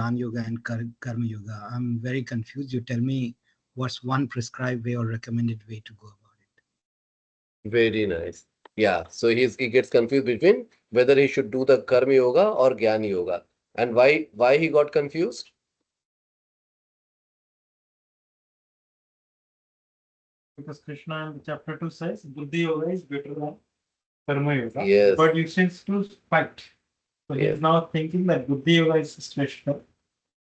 Jnana Yoga and Karma Yoga. I'm very confused. You tell me what's one prescribed way or recommended way to go about it. Very nice. Yeah. So he gets confused between whether he should do the Karma Yoga or Jnana Yoga. And why he got confused? Because Krishna in chapter 2 says Buddhi Yoga is better than Karma Yoga. Yes. But you seems to fight. So he Yes. is now thinking that Buddhi Yoga is special,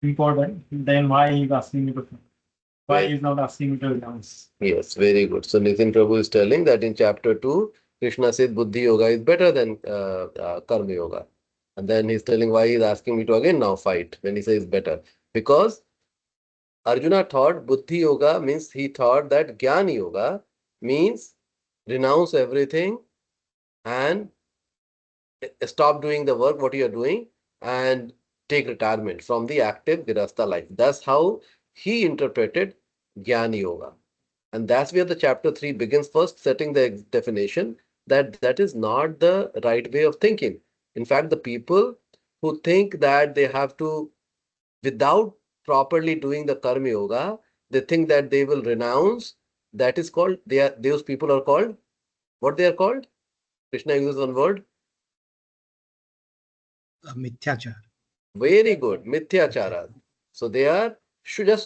important. Then why he is asking me to fight? Why he is not asking me to renounce? Yes, very good. So Nitin Prabhu is telling that in chapter 2, Krishna says Buddhi Yoga is better than Karma Yoga. And then he's telling why he's asking me to again now fight when he says better. Because Arjuna thought Buddhi Yoga means he thought that Jnana Yoga means renounce everything and stop doing the work what you are doing and take retirement from the active Grihastha life. That's how he interpreted Jnana Yoga. And that's where the chapter 3 begins first, setting the definition that that is not the right way of thinking. In fact, the people who think that they have to, without properly doing the Karma Yoga, they think that they will renounce. That is called, those people are called, what they are called? Krishna uses one word. Mithyachar. Very good, Mithyachara. So they are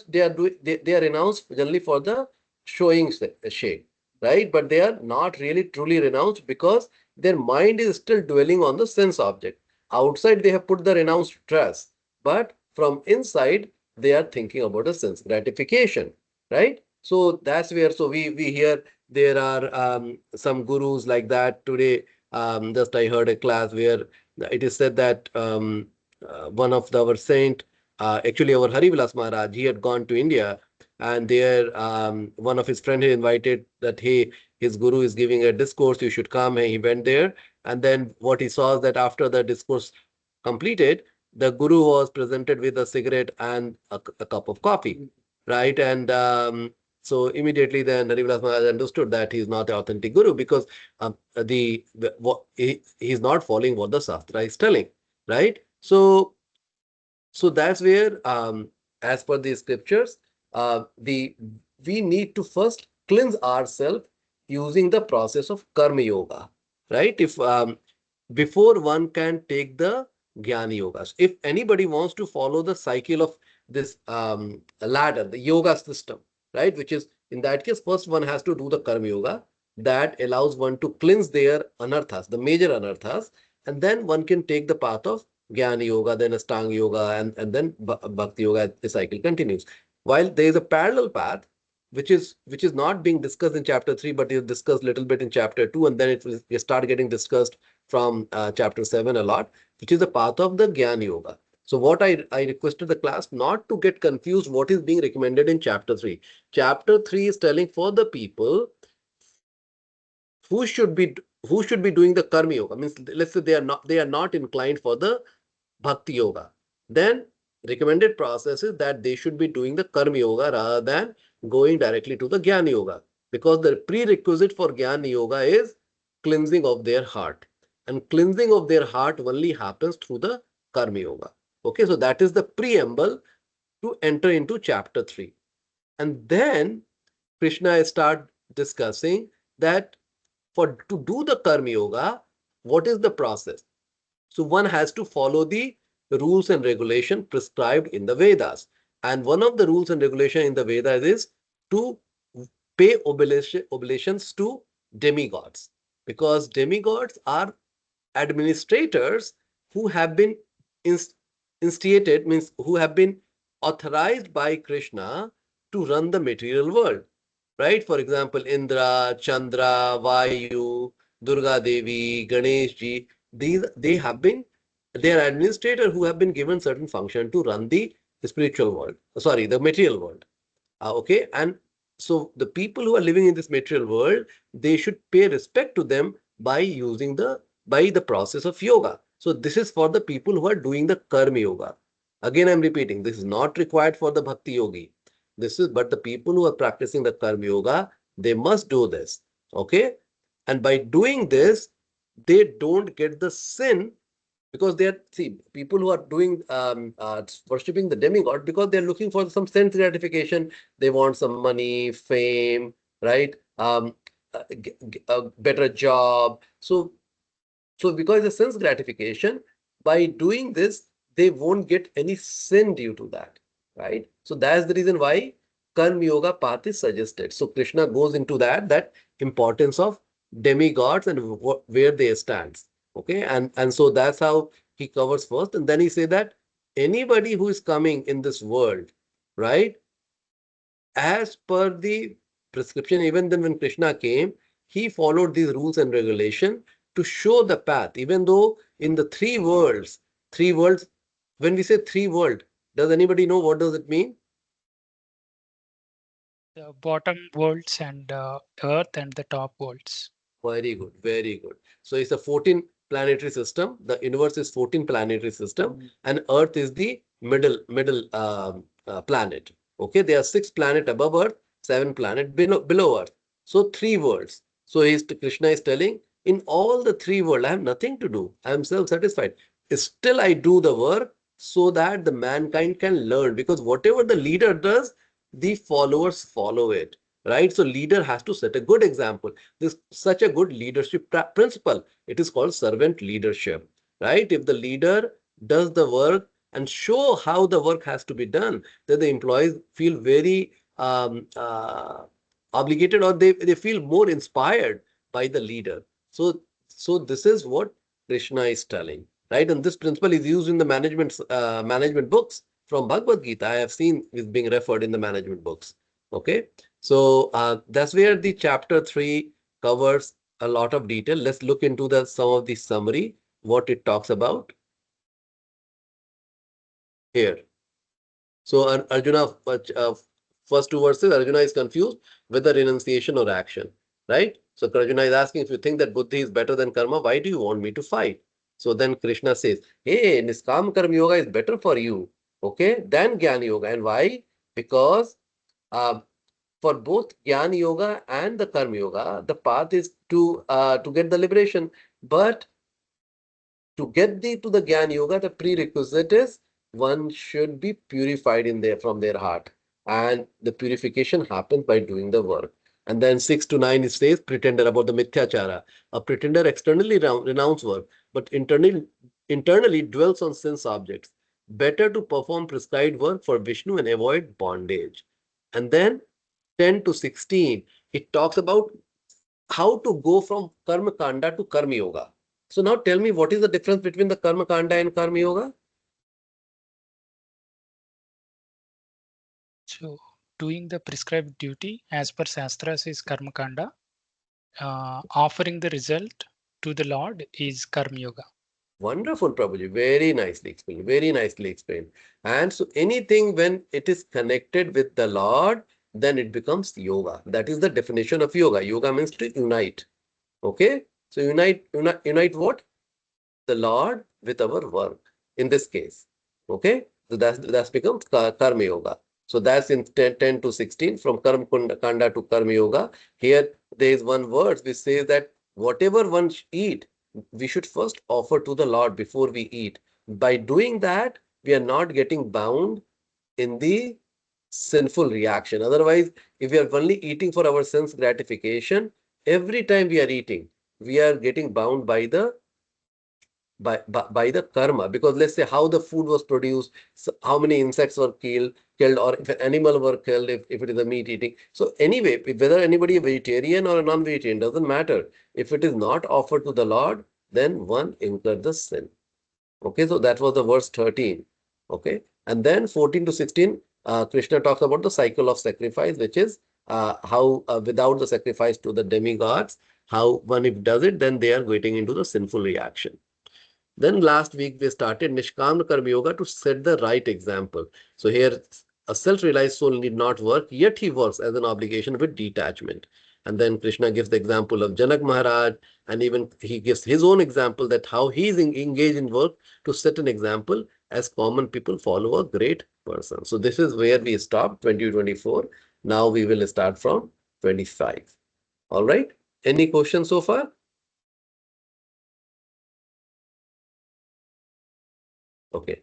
they are renounced generally for the showing shape, right? But they are not really truly renounced because their mind is still dwelling on the sense object. Outside they have put the renounced dress, but from inside they are thinking about a sense gratification, right? So that's where we hear there are some gurus like that today. Just I heard a class where it is said that one of our saint, actually our Harivilas Maharaj, he had gone to India, and there one of his friends invited that hey, his guru is giving a discourse, you should come. And he went there, and then what he saw is that after the discourse completed, the guru was presented with a cigarette and a cup of coffee, right? And so immediately then Harivilas Maharaj understood that he is not the authentic guru because he is not following what the Shastra is telling, right? So that's where, as per the scriptures, we need to first cleanse ourselves using the process of karma yoga, right? If before one can take the jnana yogas, if anybody wants to follow the cycle of this ladder, the yoga system, right? Which is in that case, first one has to do the karma yoga that allows one to cleanse their anarthas, the major anarthas, and then one can take the path of Jnana Yoga, then Astanga Yoga, and then Bhakti Yoga. The cycle continues. While there is a parallel path, which is not being discussed in chapter 3, but is discussed a little bit in chapter 2, and then it start getting discussed from chapter 7 a lot, which is the path of the Jnana Yoga. So what I requested the class not to get confused what is being recommended in chapter 3. Chapter 3 is telling for the people who should be who should be doing the karma yoga. Means let's say they are not inclined for the bhakti yoga. Then recommended process is that they should be doing the karma yoga rather than going directly to the jnana yoga, because the prerequisite for jnana yoga is cleansing of their heart, and cleansing of their heart only happens through the karma yoga. Okay, so that is the preamble to enter into chapter 3. And then Krishna start discussing that for to do the karma yoga, what is the process? So one has to follow the rules and regulation prescribed in the Vedas. And one of the rules and regulation in the Vedas is to pay oblations to demigods, because demigods are administrators who have been instigated, means who have been authorized by Krishna to run the material world, right? For example, Indra, Chandra, Vayu, Durga Devi, Ganesh ji, they are administrators who have been given certain function to run the spiritual world, sorry, the material world. Okay, and so the people who are living in this material world, they should pay respect to them by the process of yoga. So this is for the people who are doing the karma yoga. Again, I'm repeating, this is not required for the bhakti yogi. But the people who are practicing the karma yoga, they must do this. Okay, and by doing this, they don't get the sin Because they are, see, people who are doing worshipping the demigod because they're looking for some sense gratification. They want some money, fame, right? A better job. So because the sense gratification, by doing this, they won't get any sin due to that, right? So that's the reason why Karma Yoga path is suggested. So Krishna goes into that importance of demigods and where they stand. Okay, and so that's how he covers first, and then he say that anybody who is coming in this world, right, as per the prescription, even then when Krishna came, he followed these rules and regulation to show the path. Even though in the three worlds, when we say three world, does anybody know what does it mean? The bottom worlds and Earth and the top worlds. Very good, very good. So it's a 14 planetary system. The universe is 14 planetary system, and Earth is the middle planet. Okay, there are 6 planets above Earth, 7 planets below Earth. So 3 worlds. So Krishna is telling, in all the 3 worlds, I have nothing to do. I am self-satisfied. Still, I do the work so that the mankind can learn. Because whatever the leader does, the followers follow it. Right? So leader has to set a good example. This such a good leadership principle. It is called servant leadership, right? If the leader does the work and show how the work has to be done, then the employees feel very obligated, or they feel more inspired by the leader. So this is what Krishna is telling, right? And this principle is used in the management books from Bhagavad Gita. I have seen it being referred in the management books. Okay, so that's where the chapter 3 covers a lot of detail. Let's look into some of the summary, what it talks about here. So Arjuna, first 2 verses, Arjuna is confused whether renunciation or action, right? So Arjuna is asking, if you think that buddhi is better than karma, why do you want me to fight? So then Krishna says, hey, Niskam Karma Yoga is better for you, okay, than Jnana Yoga. And why? Because for both Jnana Yoga and the Karma Yoga, the path is to get the liberation. But to get to the Jnana Yoga, the prerequisite is one should be purified from their heart. And the purification happens by doing the work. And then 6 to 9 it says pretender, about the mithyachara. A pretender externally renounce work, but internally dwells on sense objects. Better to perform prescribed work for Vishnu and avoid bondage. And then 10 to 16, it talks about how to go from Karma Kanda to Karma Yoga. So now tell me, what is the difference between the Karma Kanda and Karma Yoga? So doing the prescribed duty as per Shastras is Karma Kanda. Offering the result to the Lord is Karma Yoga. Wonderful, Prabhuji. Very nicely explained. Very nicely explained. And so anything when it is connected with the Lord, then it becomes yoga. That is the definition of yoga. Yoga means to unite. Okay? So unite what? The Lord with our work in this case. Okay? So that's becomes Karma Yoga. So that's in 10 to 16 from Karma Kanda to Karma Yoga. Here there is one word which says that whatever one eat, we should first offer to the Lord before we eat. By doing that, we are not getting bound in the sinful reaction. Otherwise, if we are only eating for our sense gratification, every time we are eating, we are getting bound by the karma. Because let's say how the food was produced, so how many insects were killed, or if an animal were killed, if it is a meat eating. So anyway, whether anybody a vegetarian or a non-vegetarian, doesn't matter. If it is not offered to the Lord, then one incurs the sin. Okay, so that was the verse 13. Okay, and then 14 to 16, Krishna talks about the cycle of sacrifice, which is how without the sacrifice to the demigods, how one if does it, then they are getting into the sinful reaction. Then last week we started Nishkam Karma Yoga to set the right example. So here a self-realized soul need not work, yet he works as an obligation with detachment. And then Krishna gives the example of Janak Maharaj, and even he gives his own example that how he is engaged in work to set an example as common people follow a great person. So this is where we stopped 2024. Now we will start from 25. All right. Any questions so far? Okay.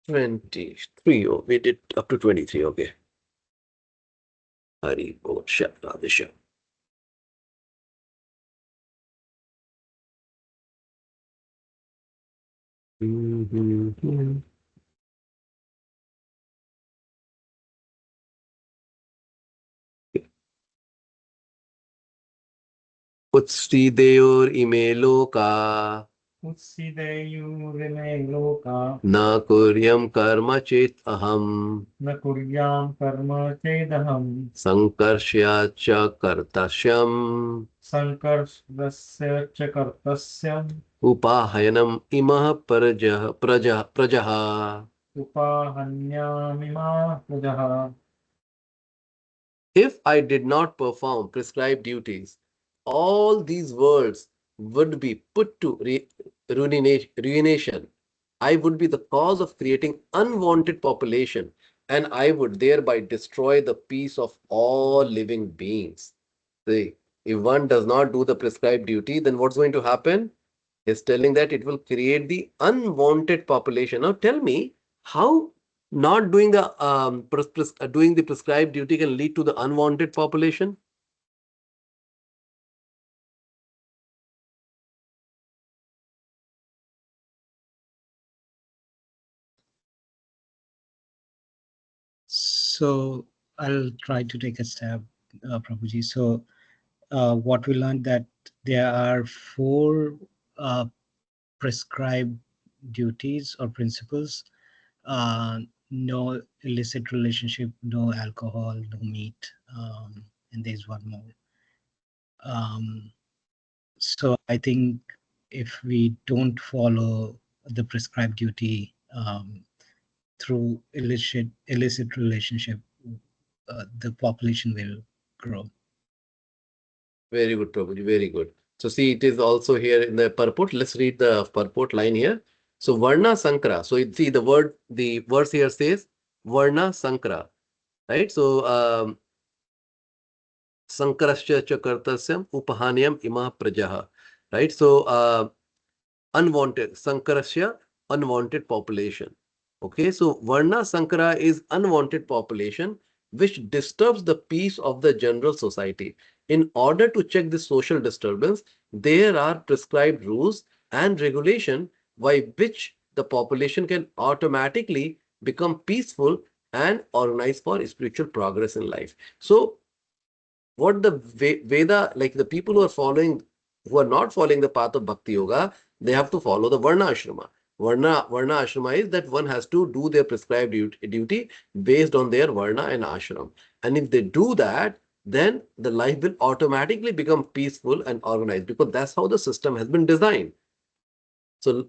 "23." Oh, we did up to 23. Okay. Hari Bol Shabdadisha. Utsideur imelo ka Utsideyurime loka na kuryam karma chet aham na kuryam karma chedaham sankarshya cha kartasyam sankarsasya cha kartasya upahayanam imah prajaha. upahanyamima prajaha. If I did not perform prescribed duties, all these worlds would be put to ruination. I would be the cause of creating unwanted population, and I would thereby destroy the peace of all living beings. See, if one does not do the prescribed duty, then what's going to happen? Is telling that it will create the unwanted population. Now tell me, how not doing the doing the prescribed duty can lead to the unwanted population? So I'll try to take a stab, Prabhuji. So what we learned that there are four prescribed duties or principles. No illicit relationship, no alcohol, no meat, and there's one more. So I think if we don't follow the prescribed duty through illicit relationship, the population will grow. Very good, Prabhuji, very good. So see, it is also here in the purport. Let's read the purport line here. So Varna Sankara. So see the verse here says Varna Sankara, right? So Sankarasya cha kartasyam upahanyam ima prajaha, right? So unwanted, Sankarasya, unwanted population. Okay, so Varna Sankara is unwanted population which disturbs the peace of the general society. In order to check this social disturbance, there are prescribed rules and regulation by which the population can automatically become peaceful and organized for spiritual progress in life. So what the Veda, like the people who are not following the path of Bhakti Yoga, they have to follow the Varna Ashrama. Varna Ashrama is that one has to do their prescribed duty based on their Varna and Ashram. And if they do that, then the life will automatically become peaceful and organized because that's how the system has been designed. So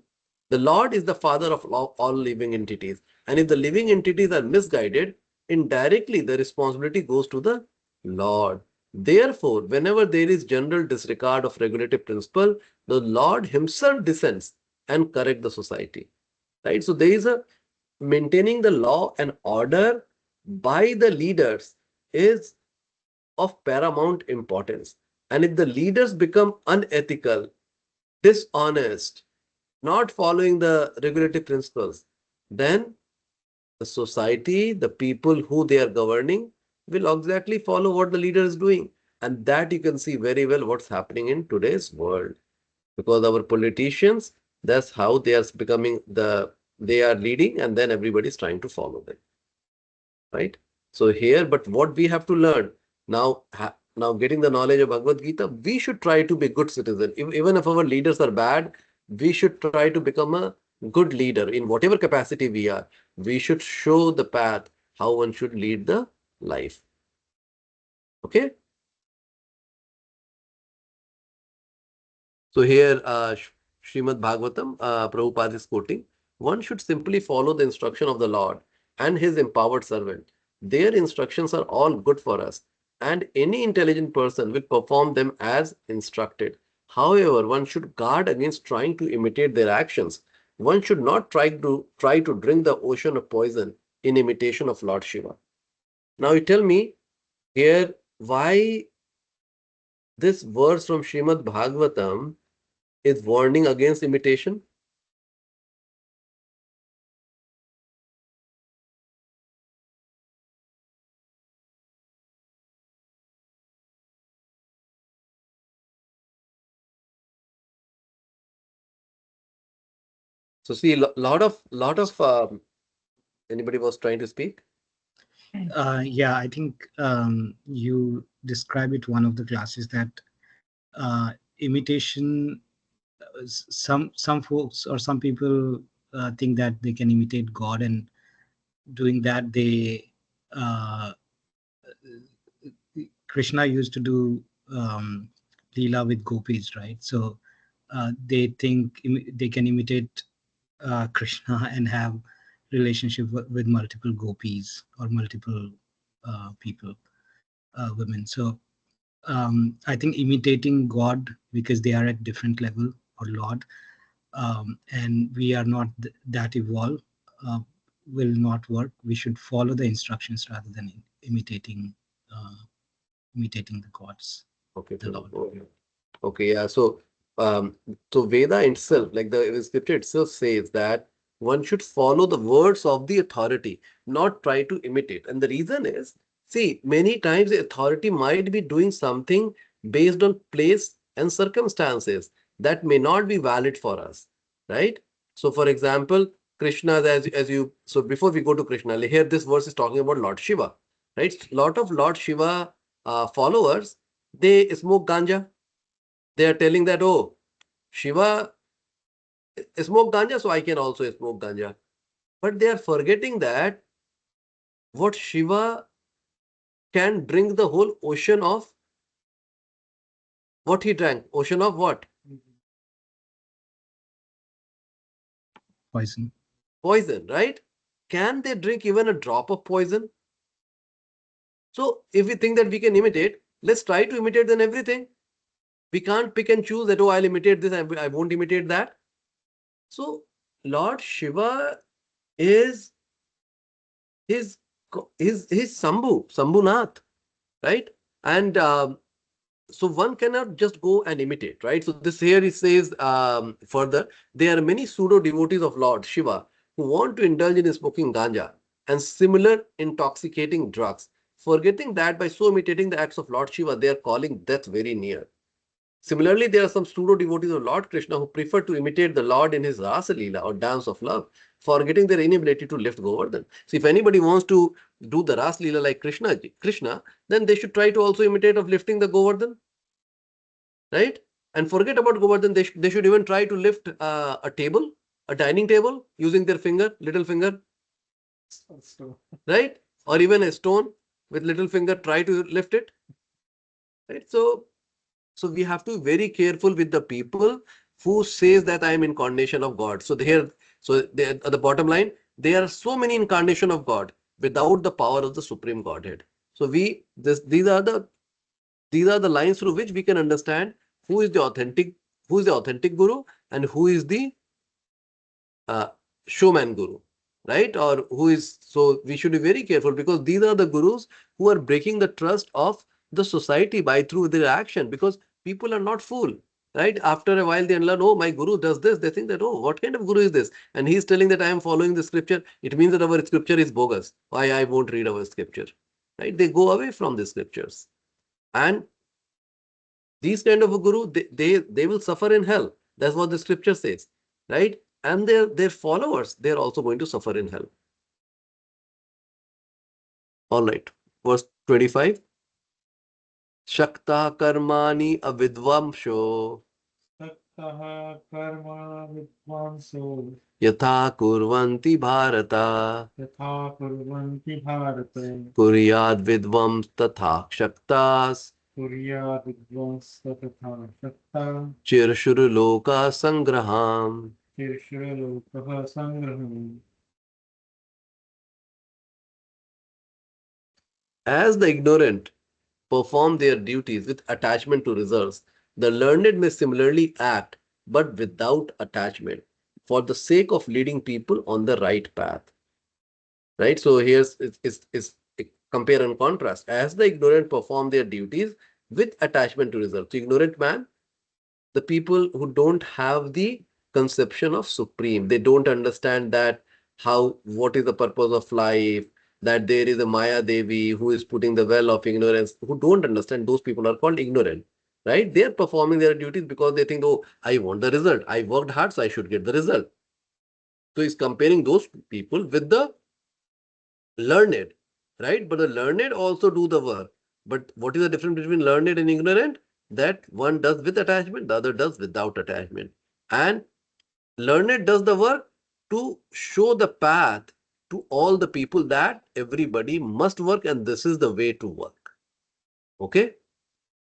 the Lord is the father of all living entities. And if the living entities are misguided, indirectly the responsibility goes to the Lord. Therefore, whenever there is general disregard of regulative principle, the Lord himself descends and correct the society. Right? So there is a maintaining the law and order by the leaders is of paramount importance. And if the leaders become unethical, dishonest, not following the regulative principles, then the society, the people who they are governing, will exactly follow what the leader is doing. And that you can see very well what's happening in today's world. Because our politicians, that's how they are becoming they are leading and then everybody's trying to follow them. Right? So here, but what we have to learn now, now getting the knowledge of Bhagavad Gita, we should try to be good citizen. Even if our leaders are bad, we should try to become a good leader in whatever capacity we are. We should show the path how one should lead the life. Okay. So here, Srimad Bhagavatam, Prabhupada is quoting, one should simply follow the instruction of the Lord and his empowered servant. Their instructions are all good for us, and any intelligent person will perform them as instructed. However, one should guard against trying to imitate their actions. One should not try to drink the ocean of poison in imitation of Lord Shiva. Now you tell me, here why this verse from Srimad Bhagavatam is warning against imitation? So see, lot of anybody was trying to speak? Yeah, I think you describe it one of the classes that imitation. Some folks or some people think that they can imitate God, and doing that they Krishna used to do Leela with gopis, right? So they think they can imitate Krishna and have relationship with multiple gopis or multiple people, women. So I think imitating God because they are at different level, or Lord, and we are not that evolved, uh, will not work. We should follow the instructions rather than imitating uh, imitating the gods, Okay, the Lord. okay, yeah. So Veda itself, like the scripture itself says that one should follow the words of the authority, not try to imitate. And the reason is, see, many times the authority might be doing something based on place and circumstances that may not be valid for us, right? So, for example, Krishna, as you, so before we go to Krishna, here this verse is talking about Lord Shiva, right? Lot of Lord Shiva followers, they smoke ganja. They are telling that, oh, Shiva smoke ganja, so I can also smoke ganja. But they are forgetting that what Shiva can drink the whole ocean of what he drank. Ocean of what? Poison. Poison, right? Can they drink even a drop of poison? So if we think that we can imitate, let's try to imitate then everything. We can't pick and choose that, oh, I'll imitate this, I won't imitate that. So Lord Shiva is his his Sambhunath, right? And so one cannot just go and imitate, right? So this here it says further, there are many pseudo devotees of Lord Shiva who want to indulge in smoking ganja and similar intoxicating drugs, forgetting that by so imitating the acts of Lord Shiva, they are calling death very near. Similarly, there are some pseudo devotees of Lord Krishna who prefer to imitate the Lord in his Rasa Leela or dance of love, forgetting their inability to lift Govardhan. So if anybody wants to do the Rasa Leela like Krishna, then they should try to also imitate of lifting the Govardhan, right? And forget about Govardhan, they should even try to lift a table, a dining table, using their finger, little finger, right? Or even a stone with little finger, try to lift it, right? So we have to be very careful with the people who says that I am incarnation of God. So here, so they, at the bottom line, there are so many incarnation of God without the power of the Supreme Godhead. So these are the lines through which we can understand who is the authentic guru and who is the uh, showman guru, right? Or who is, so we should be very careful because these are the gurus who are breaking the trust of the society by through their action, because people are not fool, right? After a while they learn, oh, my guru does this, they think that, oh, what kind of guru is this? And he's telling that I am following the scripture, it means that our scripture is bogus, why I won't read our scripture, right? They go away from the scriptures, and these kind of a guru, they will suffer in hell. That's what the scripture says, right? And their followers, they're also going to suffer in hell. All right, verse 25. Shakta karmani avidvamsho Sattah karma vidvanso yatha kurvanti bharata yatha kurvanti bharata kuryad vidvams tatha shaktas kurya vidvansa tatha shakta chirshuru loka sangraham. tirshura lokah sangraham. As the ignorant perform their duties with attachment to results, the learned may similarly act, but without attachment, for the sake of leading people on the right path. Right? So here's it's compare and contrast. As the ignorant perform their duties with attachment to results. So ignorant man, the people who don't have the conception of supreme, they don't understand that what is the purpose of life, that there is a Maya Devi who is putting the well of ignorance, who don't understand, those people are called ignorant, right? They are performing their duties because they think, oh, I want the result. I worked hard, so I should get the result. So he's comparing those people with the learned, right? But the learned also do the work. But what is the difference between learned and ignorant? That one does with attachment, the other does without attachment. And learned does the work to show the path to all the people that everybody must work and this is the way to work. Okay.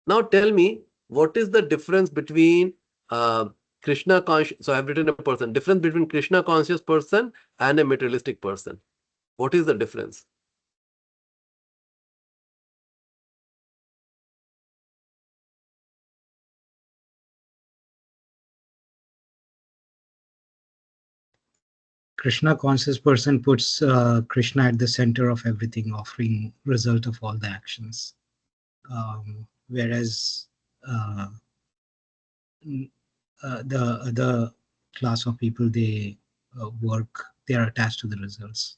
Now tell me, what is the difference between Kṛṣṇa conscious? So I have written a person. Difference between Kṛṣṇa conscious person and a materialistic person. What is the difference? Krishna conscious person puts Krishna at the center of everything, offering result of all the actions. Whereas the other class of people, they work, they are attached to the results.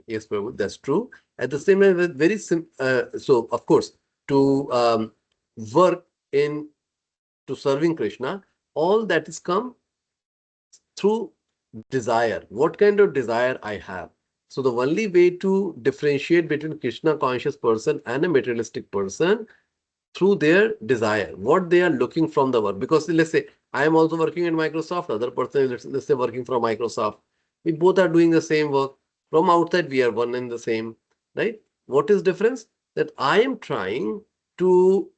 Yes, Prabhu, that's true. At the same time, very so of course, to work in to serving Krishna, all that is come through desire. What kind of desire I have? So the only way to differentiate between Krishna conscious person and a materialistic person through their desire, what they are looking from the work. Because let's say I am also working in Microsoft, other person is let's say working from Microsoft. We both are doing the same work. From outside, we are one and the same, right? What is difference? That I am trying to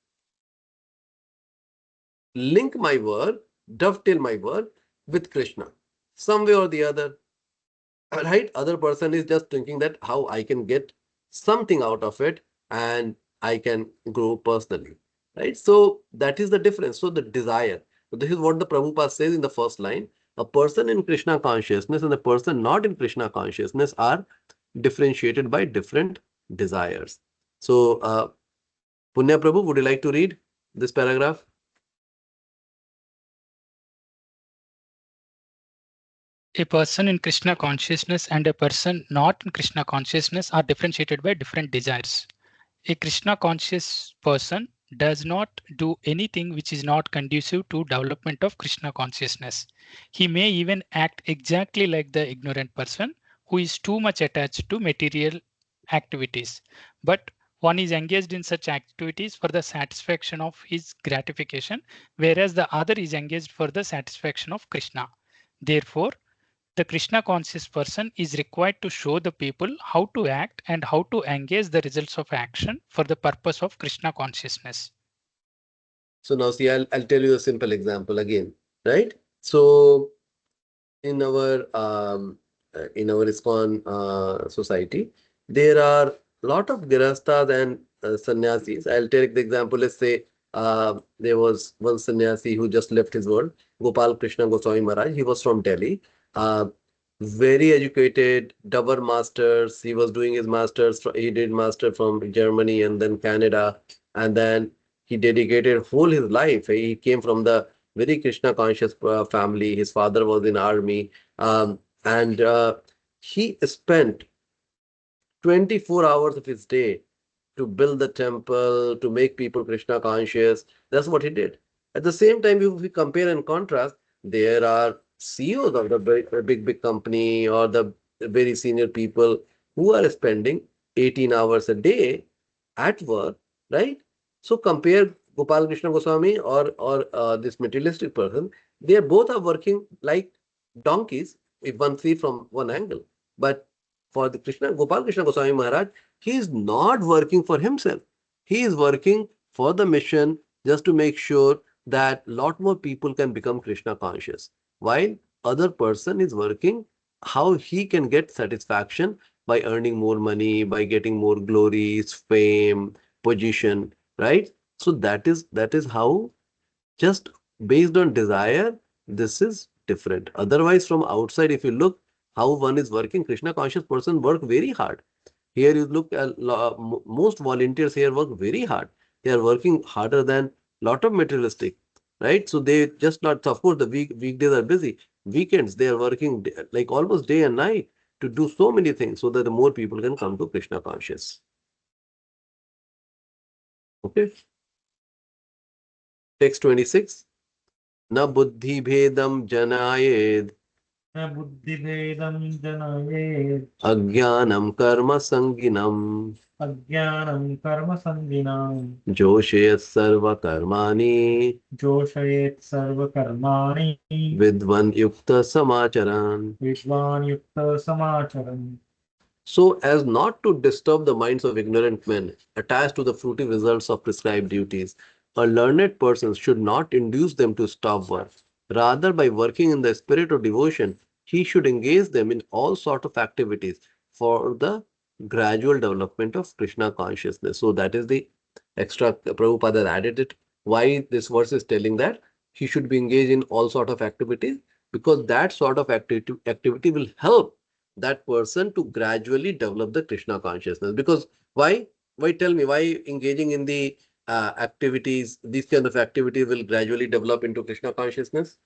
link my work, dovetail my work with Krishna, some way or the other, right? Other person is just thinking that how I can get something out of it and I can grow personally, right? So that is the difference. So the desire. So this is what the Prabhupada says in the first line. A person in Krishna consciousness and a person not in Krishna consciousness are differentiated by different desires. So, Punya Prabhu, would you like to read this paragraph? A person in Krishna consciousness and a person not in Krishna consciousness are differentiated by different desires. A Krishna conscious person does not do anything which is not conducive to development of Krishna consciousness. He may even act exactly like the ignorant person who is too much attached to material activities. But one is engaged in such activities for the satisfaction of his gratification, whereas the other is engaged for the satisfaction of Krishna. Therefore, the Krishna conscious person is required to show the people how to act and how to engage the results of action for the purpose of Krishna consciousness. So now see, I'll tell you a simple example again, right? So in our ISKCON society, there are a lot of girastas and sannyasis. I'll take the example. Let's say there was one sannyasi who just left his world, Gopal Krishna Goswami Maharaj. He was from Delhi. Uh, very educated, double masters. He was doing his masters. He did master from Germany and then Canada, and then he dedicated whole his life. He came from the very Krishna conscious family. His father was in army, and he spent 24 hours of his day to build the temple, to make people Krishna conscious. That's what he did. At the same time, if we compare and contrast, there are CEOs of the big company or the very senior people who are spending 18 hours a day at work, right? So compare Gopal Krishna Goswami or this materialistic person. They both are working like donkeys if one see from one angle. But for the Gopal Krishna Goswami Maharaj, he is not working for himself. He is working for the mission just to make sure that lot more people can become Krishna conscious. While other person is working how he can get satisfaction by earning more money, by getting more glories, fame, position, right? So that is how, just based on desire, this is different. Otherwise, from outside, if you look how one is working, Krishna conscious person work very hard. Here you look at most volunteers here work very hard. They are working harder than lot of materialistic, right? So they just not, of course, the weekdays are busy. Weekends, they are working like almost day and night to do so many things so that the more people can come to Krishna conscious. Okay. Text 26. Na buddhi bhedam janayed न बुद्धिभेदं जनयेत् ajnanam karma sanginam अज्ञानं कर्मसङ्गिनां joshayat sarva karmani जोषयेत् सर्वकर्माणि vidvan yukta samacharan. विद्वान् युक्तः समाचरन्. So as not to disturb the minds of ignorant men attached to the fruitive results of prescribed duties, a learned person should not induce them to stop work. Rather, by working in the spirit of devotion, he should engage them in all sort of activities for the gradual development of Krishna consciousness. So that is the extra Prabhupada has added it. Why this verse is telling that he should be engaged in all sort of activities, because that sort of activity will help that person to gradually develop the Krishna consciousness. Because why? Why tell me why engaging in the activities, these kind of activities will gradually develop into Krishna consciousness?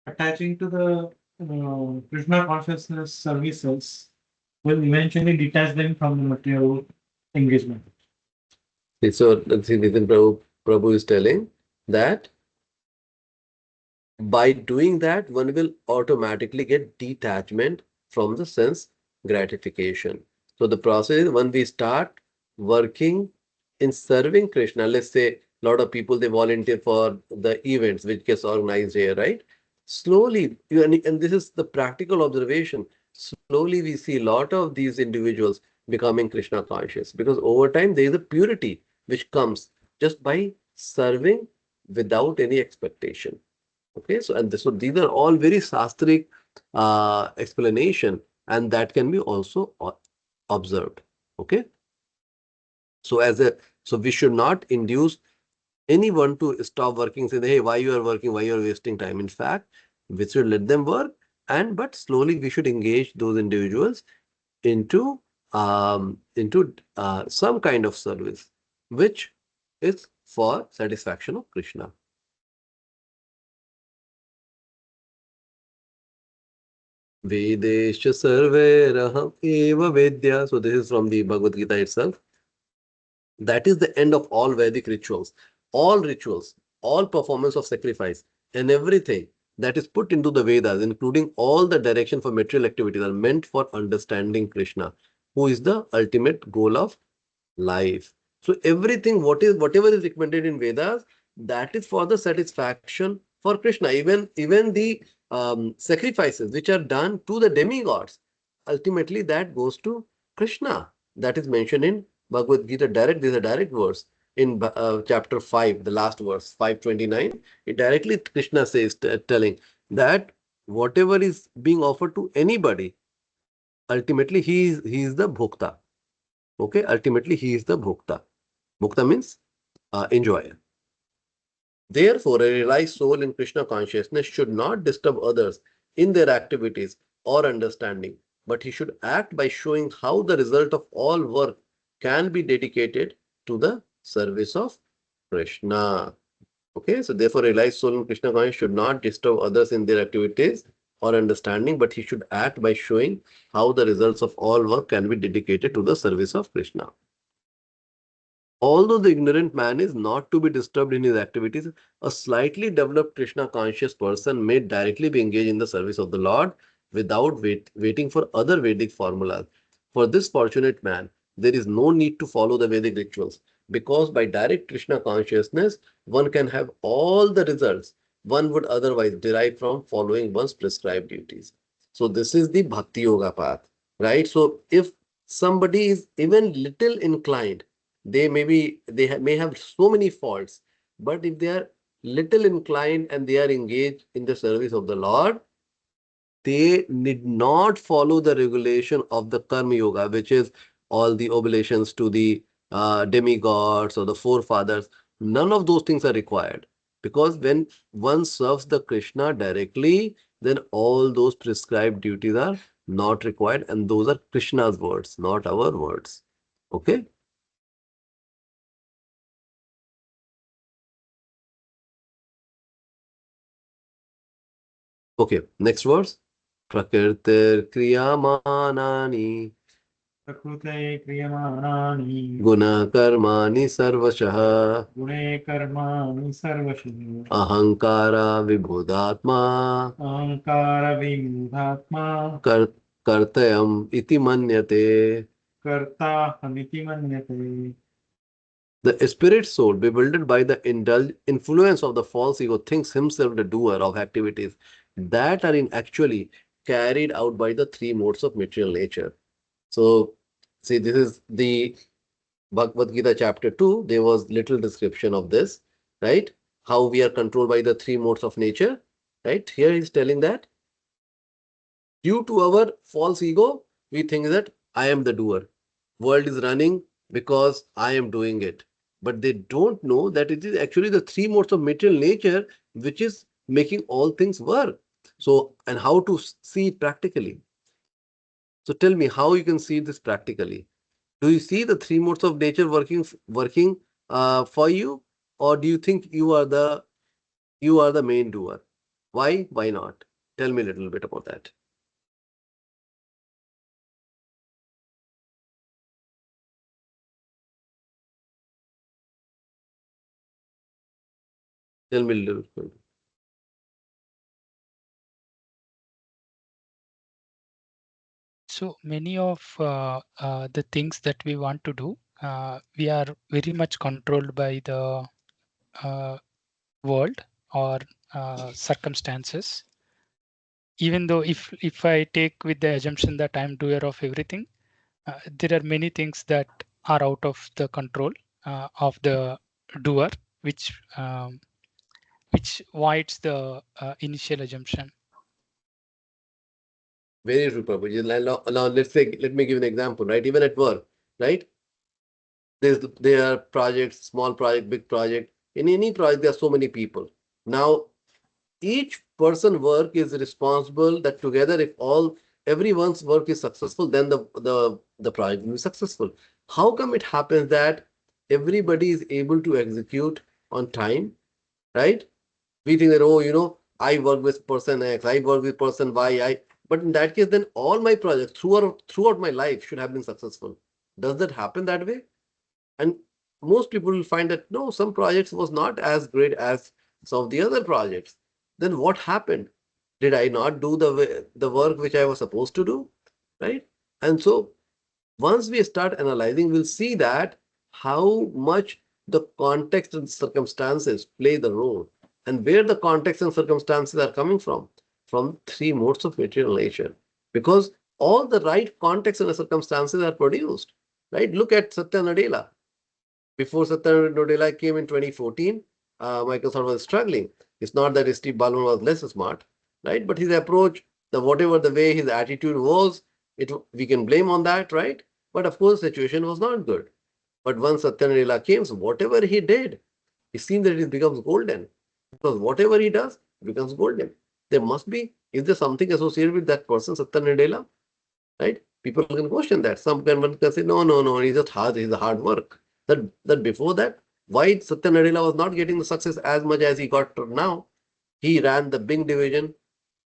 Attaching to the Krishna consciousness services will eventually detach them from the material engagement. So Nitin Prabhu is telling that by doing that, one will automatically get detachment from the sense gratification. So the process is when we start working in serving Krishna, let's say a lot of people they volunteer for the events which gets organized here, right? Slowly, and this is the practical observation, slowly we see a lot of these individuals becoming Krishna conscious, because over time there is a purity which comes just by serving without any expectation. Okay, so so these are all very sastric explanation, and that can be also observed. Okay, so so we should not induce anyone to stop working. Say, hey, why you are working? Why you are wasting time? In fact, we should let them work, and but slowly we should engage those individuals into some kind of service, which is for satisfaction of Krishna. Vedesha sarvairaham eva vedya. So this is from the Bhagavad Gita itself. That is the end of all Vedic rituals, all performance of sacrifice, and everything that is put into the Vedas, including all the direction for material activities, are meant for understanding Krishna, who is the ultimate goal of life. So everything, whatever is recommended in Vedas, that is for the satisfaction for Krishna. Even the sacrifices which are done to the demigods, ultimately that goes to Krishna. That is mentioned in Bhagavad Gita direct. This is a direct verse in chapter 5, the last verse, 529. It directly Krishna says, telling that whatever is being offered to anybody, ultimately he is the bhokta. Okay, ultimately he is the bhokta. Bhokta means enjoyer. Therefore, a realized soul in Krishna consciousness should not disturb others in their activities or understanding, but he should act by showing how the result of all work can be dedicated to the service of Krishna. Okay, so therefore, a realized soul in Krishna consciousness should not disturb others in their activities or understanding, but he should act by showing how the results of all work can be dedicated to the service of Krishna. Although the ignorant man is not to be disturbed in his activities, a slightly developed Krishna conscious person may directly be engaged in the service of the Lord without waiting for other Vedic formulas. For this fortunate man, there is no need to follow the Vedic rituals, because by direct Krishna consciousness, one can have all the results one would otherwise derive from following one's prescribed duties. So this is the Bhakti Yoga path, right? So if somebody is even little inclined, may have so many faults, but if they are little inclined and they are engaged in the service of the Lord, they need not follow the regulation of the Karma Yoga, which is all the oblations to the demigods or the forefathers. None of those things are required. Because when one serves the Krishna directly, then all those prescribed duties are not required, and those are Krishna's words, not our words. Okay? Okay, next verse. Prakritir kriyamanani प्रकृते क्रियमाणानि guna karmani sarvashah गुणे कर्माणि सर्वशः ahankara vibhudatma अहङ्कारविमूढात्मा kartayam iti manyate. कर्ताहमिति मन्यते. The spirit soul, bewildered by the influence of the false ego, thinks himself the doer of activities that are in actually carried out by the three modes of material nature. So, see, this is the Bhagavad Gita chapter 2. There was little description of this, right? How we are controlled by the three modes of nature, right? Here he's telling that due to our false ego, we think that I am the doer. World is running because I am doing it. But they don't know that it is actually the three modes of material nature which is making all things work. So, and how to see it practically. So tell me how you can see this practically. Do you see the three modes of nature working for you, or do you think you are the main doer? Why? Why not? Tell me a little bit about that. Tell me a little bit. So many of the things that we want to do, we are very much controlled by the uh, world or circumstances. Even though if I take with the assumption that I'm doer of everything, there are many things that are out of the control of the doer, which voids the initial assumption. Very true, Prabhuji. Now let's say, let me give an example, right? Even at work, right? There are projects, small project, big project. In any project, there are so many people. Now, each person work is responsible that together, if everyone's work is successful, then the project will be successful. How come it happens that everybody is able to execute on time, right? We think that, oh, I work with person X, I work with person Y, but in that case, then all my projects throughout my life should have been successful. Does that happen that way? And most people will find that no, some projects was not as great as some of the other projects. Then what happened? Did I not do the work which I was supposed to do? Right? And so once we start analyzing, we'll see that how much the context and circumstances play the role, and where the context and circumstances are coming from three modes of material nature. Because all the right context and circumstances are produced. Right? Look at Satya Nadella. Before Satya Nadella came in 2014, Microsoft was struggling. It's not that Steve Ballmer was less smart, right? But his approach, whatever the way his attitude was, we can blame on that, right? But of course, the situation was not good. But once Satya Nadella came, so whatever he did, it seems that it becomes golden. Because whatever he does becomes golden. There must be, is there something associated with that person, Satya Nadella? Right? People can question that. Some can say, no, no, no, he's a hard work. That before that, why Satya Nadella was not getting the success as much as he got now? He ran the Bing division,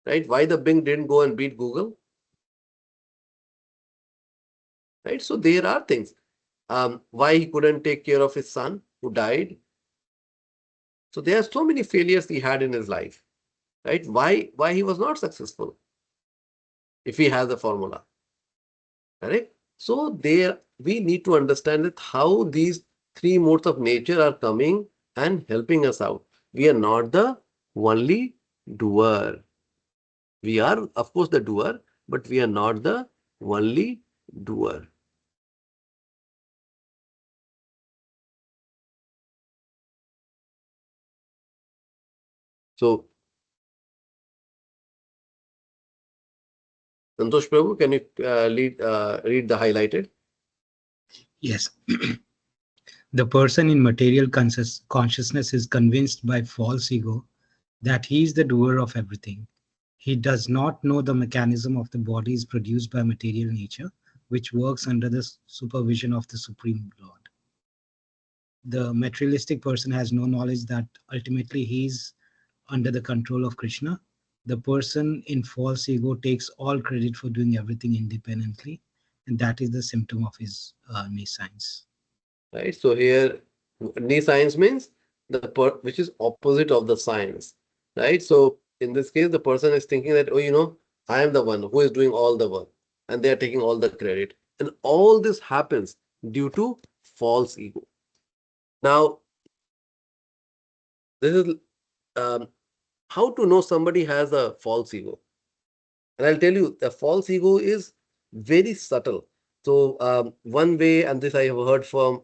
right? Why the Bing didn't go and beat Google? Right? So there are things. Why he couldn't take care of his son who died. So there are so many failures he had in his life. Right? Why he was not successful if he has the formula. Correct? So there we need to understand that how these three modes of nature are coming and helping us out. We are not the only doer. We are, of course, the doer, but we are not the only doer. So Santosh Prabhu, can you read the highlighted? Yes. The person in material consciousness is convinced by false ego that he is the doer of everything. He does not know the mechanism of the body is produced by material nature, which works under the supervision of the Supreme Lord. The materialistic person has no knowledge that ultimately he is under the control of Krishna. The person in false ego takes all credit for doing everything independently, and that is the symptom of his nescience. Right. So here, nescience means which is opposite of the science, right? So in this case, the person is thinking that, oh, I am the one who is doing all the work, and they are taking all the credit, and all this happens due to false ego. Now, this is how to know somebody has a false ego. And I'll tell you, the false ego is very subtle. So one way, and this I have heard from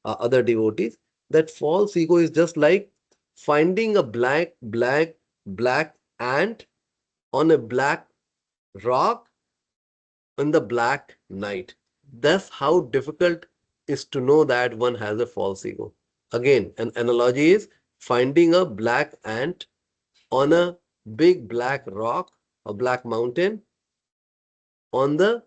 other devotees, that false ego is just like finding a black ant on a black rock in the black night. That's how difficult is to know that one has a false ego. Again, an analogy is finding a black ant on a big black rock, a black mountain, on the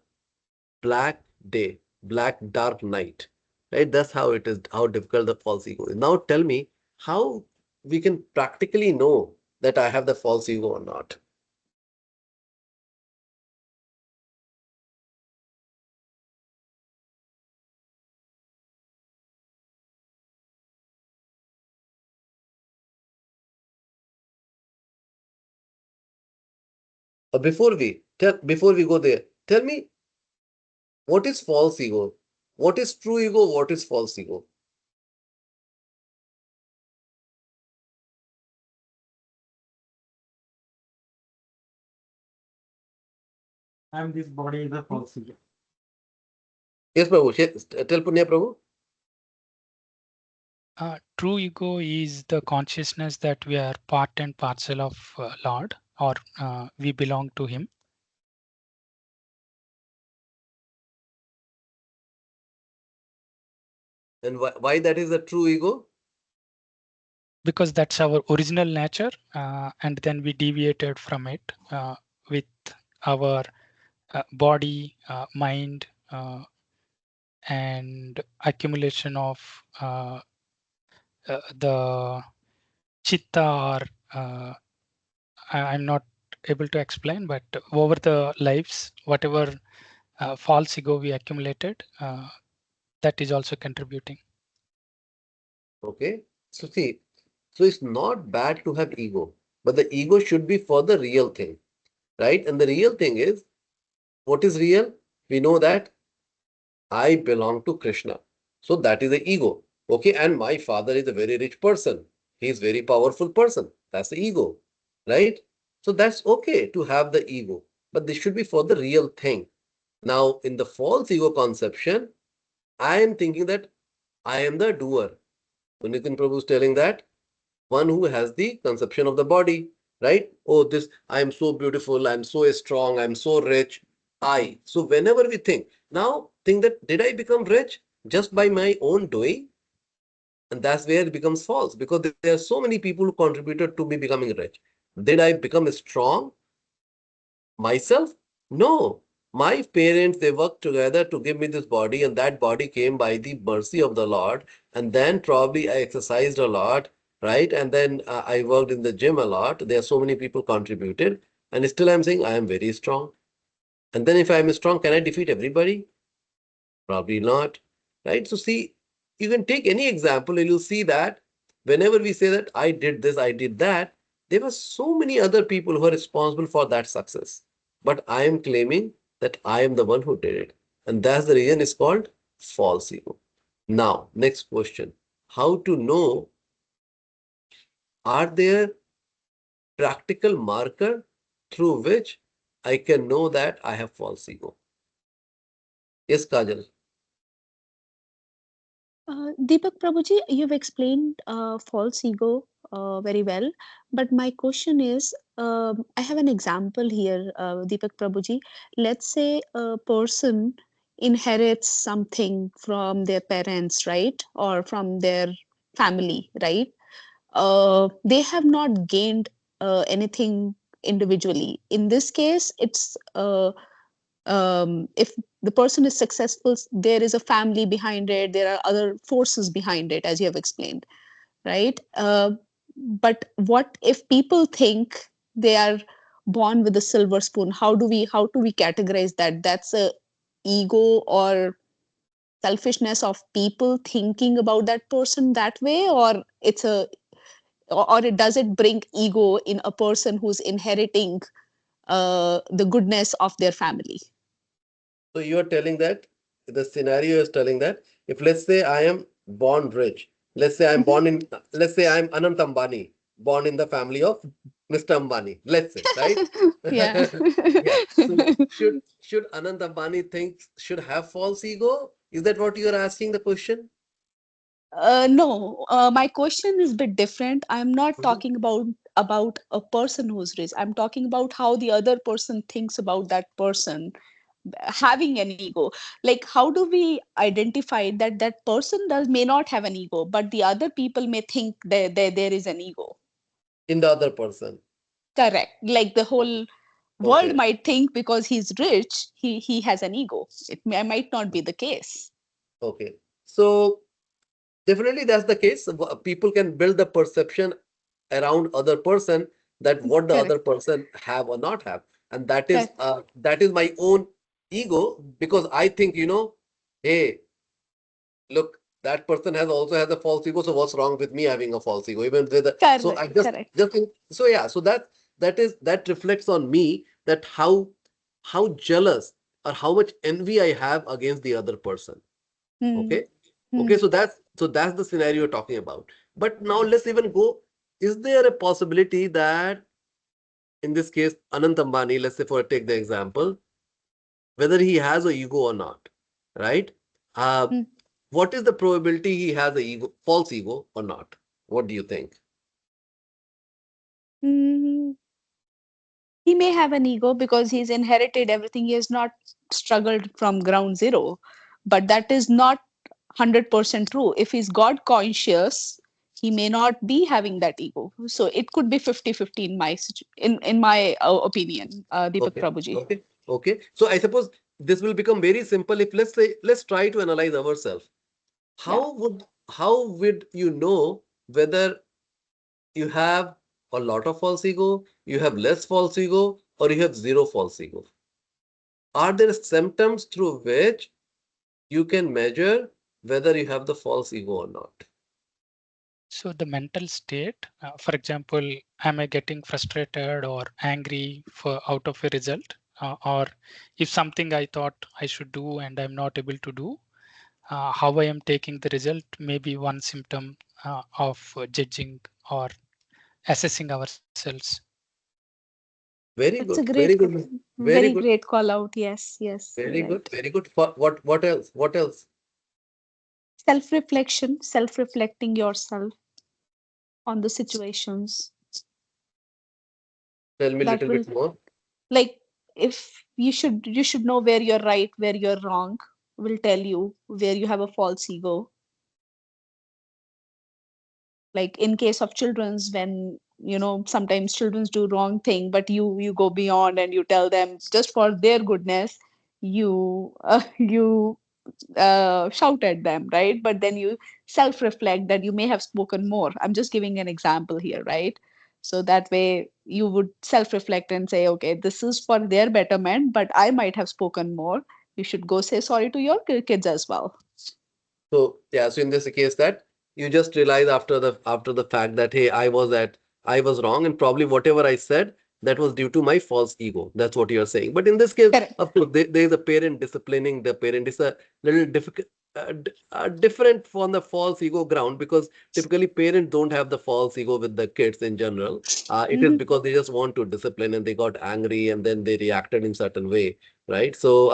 black day, black dark night. Right? That's how it is, how difficult the false ego is. Now tell me how we can practically know that I have the false ego or not. Before we go there, tell me what is false ego? What is true ego? What is false ego? And this body is a false ego. Yes, Prabhu. Tell Punya Prabhu. True ego is the consciousness that we are part and parcel of Lord, or we belong to Him. And why that is a true ego? Because that's our original nature, and then we deviated from it with our body, mind, and accumulation of the chitta, or I'm not able to explain, but over the lives, whatever false ego we accumulated, that is also contributing. Okay. So see, so it's not bad to have ego, but the ego should be for the real thing, right? And the real thing is, what is real? We know that I belong to Krishna. So that is the ego. Okay. And my father is a very rich person. He is very powerful person. That's the ego, right? So that's okay to have the ego, but this should be for the real thing. Now, in the false ego conception, I am thinking that I am the doer. So Nitin Prabhu is telling that one who has the conception of the body, right? Oh, this, I am so beautiful, I'm so strong, I'm so rich. So whenever we think, now think that did I become rich just by my own doing? And that's where it becomes false, because there are so many people who contributed to me becoming rich. Did I become strong myself? No. My parents, they worked together to give me this body, and that body came by the mercy of the Lord. And then probably I exercised a lot, right? And then I worked in the gym a lot. There are so many people contributed, and still I'm saying I am very strong. And then if I'm strong, can I defeat everybody? Probably not, right? So see, you can take any example and you'll see that whenever we say that I did this, I did that, there were so many other people who are responsible for that success. But I am claiming that I am the one who did it. And that's the reason it's called false ego. Now, next question. How to know, are there practical marker through which I can know that I have false ego? Yes, Kajal. Deepak Prabhuji, you've explained false ego very well. But my question is, I have an example here, Deepak Prabhuji. Let's say a person inherits something from their parents, right? Or from their family, right? They have not gained anything individually. In this case, it's if the person is successful, there is a family behind it, there are other forces behind it, as you have explained, right? But what if people think they are born with a silver spoon? How do we categorize that? That's a ego or selfishness of people thinking about that person that way, or it's a or it does it bring ego in a person who's inheriting the goodness of their family? So you are telling that the scenario is telling that if let's say I am born rich, let's say I'm born in, let's say I'm Anant Ambani, born in the family of Mr. Ambani, let's say, right? Yeah. Yeah. So should Anant Ambani think should have false ego? Is that what you are asking the question? No, my question is a bit different. I'm not Mhm. talking about a person who's rich. I'm talking about how the other person thinks about that person having an ego. Like, how do we identify that that person does may not have an ego, but the other people may think there is an ego? In the other person. Correct. Like the whole world Okay. might think because he's rich, he has an ego. Might not be the case. Okay. So definitely that's the case. People can build the perception around other person that what the other Correct. person have or not have, and Correct. that is my own ego because I think hey, look, that person has also has a false ego, so what's wrong with me having a false ego even with so I Correct. Correct. just think, so yeah, so that reflects on me that how jealous or how much envy I have against the other person. Hmm. Okay. Okay, Hmm. so that's the scenario you're talking about. But now let's even go. Is there a possibility that in this case, Anant Ambani, let's say for take the example, whether he has a ego or not, right? Uh, Hmm. what is the probability he has a ego, false ego or not? What do you think? Hmm. He may have an ego because he's inherited everything. He has not struggled from ground zero. But that is not 100% true. If he's God conscious, he may not be having that ego. So it could be 50-50 in my opinion, Deepak Okay, Prabhuji. okay, okay. So I suppose this will become very simple if let's say let's try to analyze ourselves. Yeah. How would you know whether you have a lot of false ego, you have less false ego, or you have zero false ego? Are there symptoms through which you can measure whether you have the false ego or not? So the mental state, for example, am I getting frustrated or angry for out of a result? Or if something I thought I should do and I'm not able to do, how I am taking the result may be one symptom of judging or assessing ourselves. Very That's a good, very great, good, very very good, great call out. Yes, yes, very good, right. very good. What else? What else? Self-reflection, self-reflecting yourself on the situations. Tell me a That little will, bit more. like, if you should know where you're right, where you're wrong, will tell you where you have a false ego. Like in case of children's, when sometimes children's do wrong thing, but you go beyond and you tell them just for their goodness, you you shout at them, right? But then you self reflect that you may have spoken more. I'm just giving an example here, right? So that way you would self reflect and say, okay, this is for their betterment, but I might have spoken more. You should go say sorry to your kids as well. So yeah, so in this case that you just realize after the fact that hey, I was wrong, and probably whatever I said that was due to my false ego. That's what you're saying. But in this case, Correct. of course, there is a parent disciplining the parent. It's a little difficult, different from the false ego ground because typically parents don't have the false ego with the kids in general. It is Mhm. because they just want to discipline and they got angry and then they reacted in certain way, right? So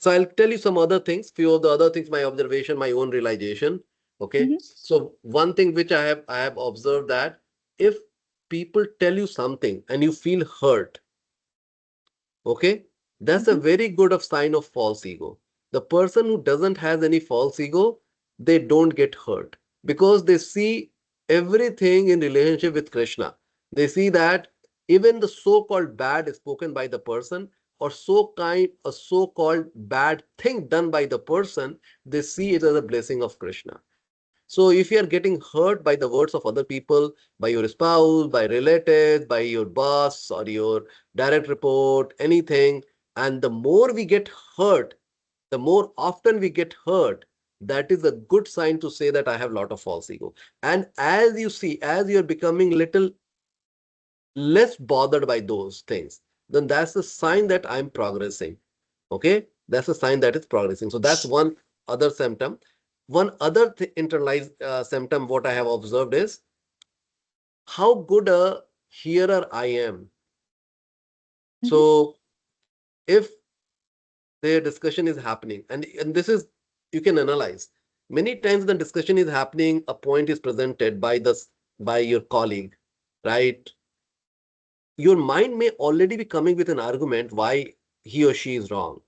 I'll tell you some other things, few of the other things, my observation, my own realization. Okay. Mhm. So one thing which I have observed that if people tell you something and you feel hurt, okay, that's a very good of sign of false ego. The person who doesn't has any false ego, they don't get hurt because they see everything in relationship with Krishna. They see that even the so-called bad spoken by the person or a so-called bad thing done by the person, they see it as a blessing of Krishna. So if you are getting hurt by the words of other people, by your spouse, by relatives, by your boss or your direct report, anything, and the more we get hurt, the more often we get hurt, that is a good sign to say that I have a lot of false ego. And as you see, as you're becoming little less bothered by those things, then that's a sign that I'm progressing. Okay, that's a sign that it's progressing. So that's one other symptom. One other internalized symptom what I have observed is how good a hearer I am. So if their discussion is happening, and this is, you can analyze many times the discussion is happening, a point is presented by your colleague, right? Your mind may already be coming with an argument why he or she is wrong,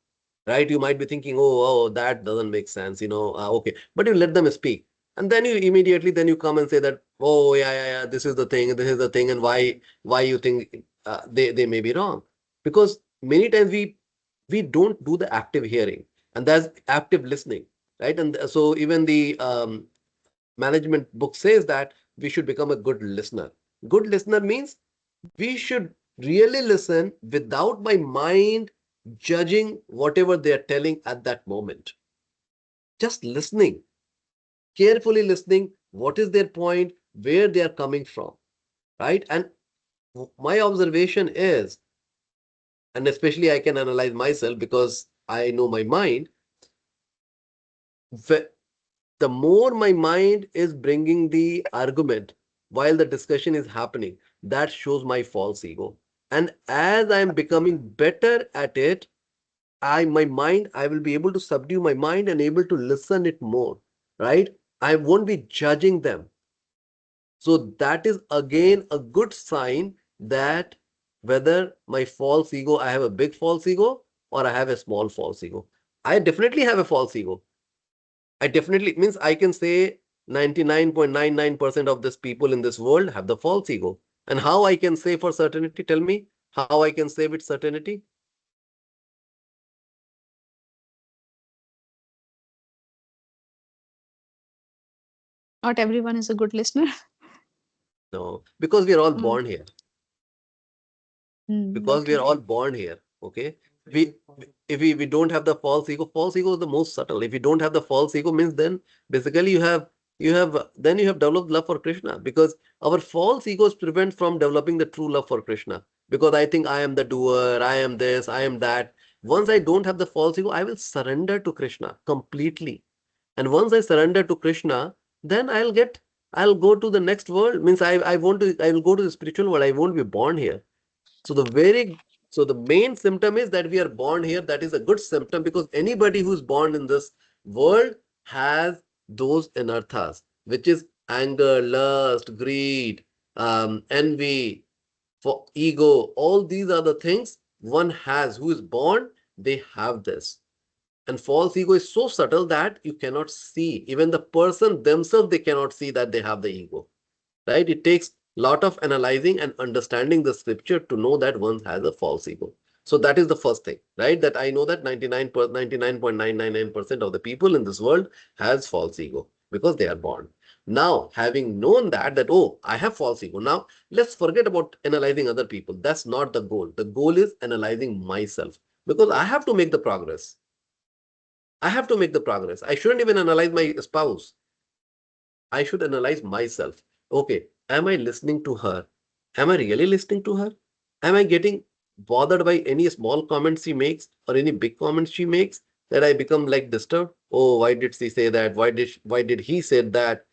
right? You might be thinking, oh, that doesn't make sense, okay, but you let them speak, and then you immediately then you come and say that, oh, yeah, this is the thing, and why you think they may be wrong, because many times we don't do the active hearing, and that's active listening, right? And so even the management book says that we should become a good listener. Good listener means we should really listen without my mind judging whatever they are telling at that moment. Just listening, carefully listening, what is their point, where they are coming from, right? And my observation is, and especially I can analyze myself because I know my mind, the more my mind is bringing the argument while the discussion is happening, that shows my false ego. And as I am becoming better at it, I will be able to subdue my mind and able to listen it more, right? I won't be judging them. So that is again a good sign that whether my false ego, I have a big false ego or I have a small false ego. I definitely have a false ego. I definitely means I can say 99.99% of this people in this world have the false ego. And how I can say for certainty? Tell me how I can say with certainty? Not everyone is a good listener. No, because we are all Mm. born here. Because we Okay. are all born here. Okay. We if we don't have the false ego is the most subtle. If you don't have the false ego, means then basically you have developed love for Krishna, because our false egos prevent from developing the true love for Krishna. Because I think I am the doer, I am this, I am that. Once I don't have the false ego, I will surrender to Krishna completely. And once I surrender to Krishna, then I'll go to the next world. Means I will go to the spiritual world. I won't be born here. So the main symptom is that we are born here. That is a good symptom, because anybody who's born in this world has those anarthas, which is anger, lust, greed, envy, for ego. All these are the things one has who is born. They have this. And false ego is so subtle that you cannot see. Even the person themselves, they cannot see that they have the ego, right? It takes lot of analyzing and understanding the scripture to know that one has a false ego. So that is the first thing, right? That I know that 99.999% of the people in this world has false ego because they are born. Now, having known that, oh, I have false ego. Now, let's forget about analyzing other people. That's not the goal. The goal is analyzing myself, because I have to make the progress. I have to make the progress. I shouldn't even analyze my spouse. I should analyze myself. Okay, am I listening to her? Am I really listening to her? Am I getting bothered by any small comments she makes or any big comments she makes, that I become like disturbed? Oh, why did she say that? Why did he say that?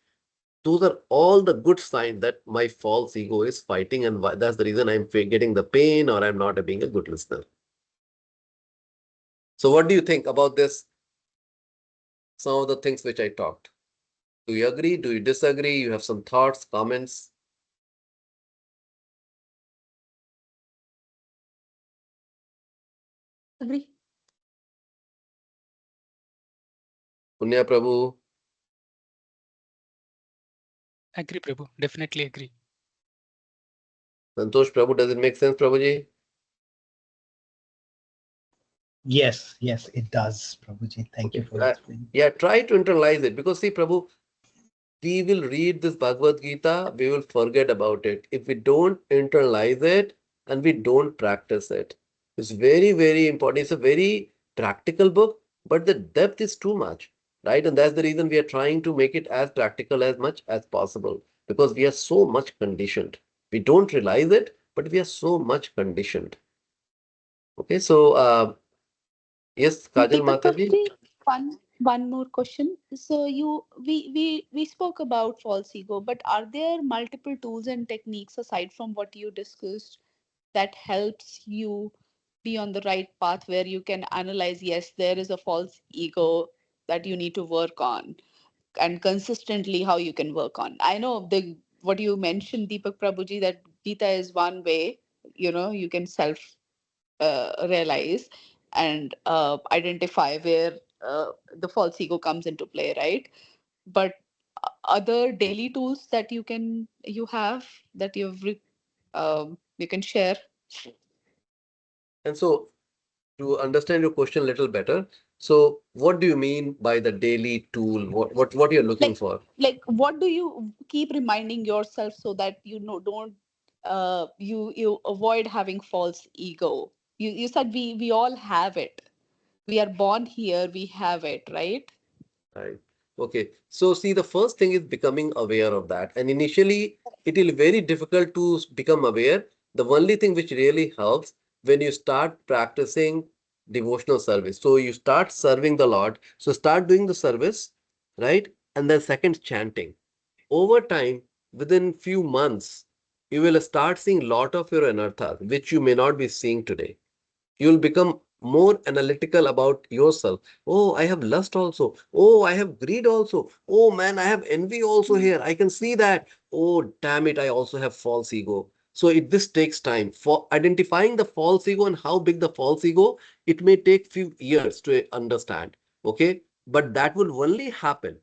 Those are all the good signs that my false ego is fighting, and that's the reason I'm getting the pain, or I'm not being a good listener. So what do you think about this? Some of the things which I talked. Do you agree? Do you disagree? You have some thoughts, comments? Agree. Punya Prabhu. Agree, Prabhu. Definitely agree. Santosh Prabhu, does it make sense, Prabhuji? Yes, yes, it does, Prabhuji. Thank you Okay. for explaining. Yeah, try to internalize it because see, Prabhu, we will read this Bhagavad Gita, we will forget about it. If we don't internalize it and we don't practice it, it's very, very important. It's a very practical book, but the depth is too much, right? And that's the reason we are trying to make it as practical as much as possible because we are so much conditioned. We don't realize it, but we are so much conditioned. Okay, so yes, Kajal Deepak Mataji. Prabhuji, one more question. So we spoke about false ego, but are there multiple tools and techniques aside from what you discussed that helps you be on the right path where you can analyze, yes, there is a false ego that you need to work on, and consistently how you can work on? I know the what you mentioned, Deepak Prabhuji, that Gita is one way, you can self realize and identify where the false ego comes into play, right? But other daily tools that you have that you can share. And so to understand your question a little better, so what do you mean by the daily tool? What you're looking like for? like what do you keep reminding yourself so that don't you avoid having false ego? You said we all have it. We are born here, we have it, right? Right. Okay. So see, the first thing is becoming aware of that. And initially, it will be very difficult to become aware. The only thing which really helps when you start practicing devotional service. So you start serving the Lord. So start doing the service, right? And then second, chanting. Over time, within few months, you will start seeing lot of your anarthas, which you may not be seeing today. You will become more analytical about yourself. Oh, I have lust also. Oh, I have greed also. Oh man, I have envy also here. I can see that. Oh, damn it, I also have false ego. So this takes time for identifying the false ego and how big the false ego. It may take few years to understand. Okay, but that will only happen.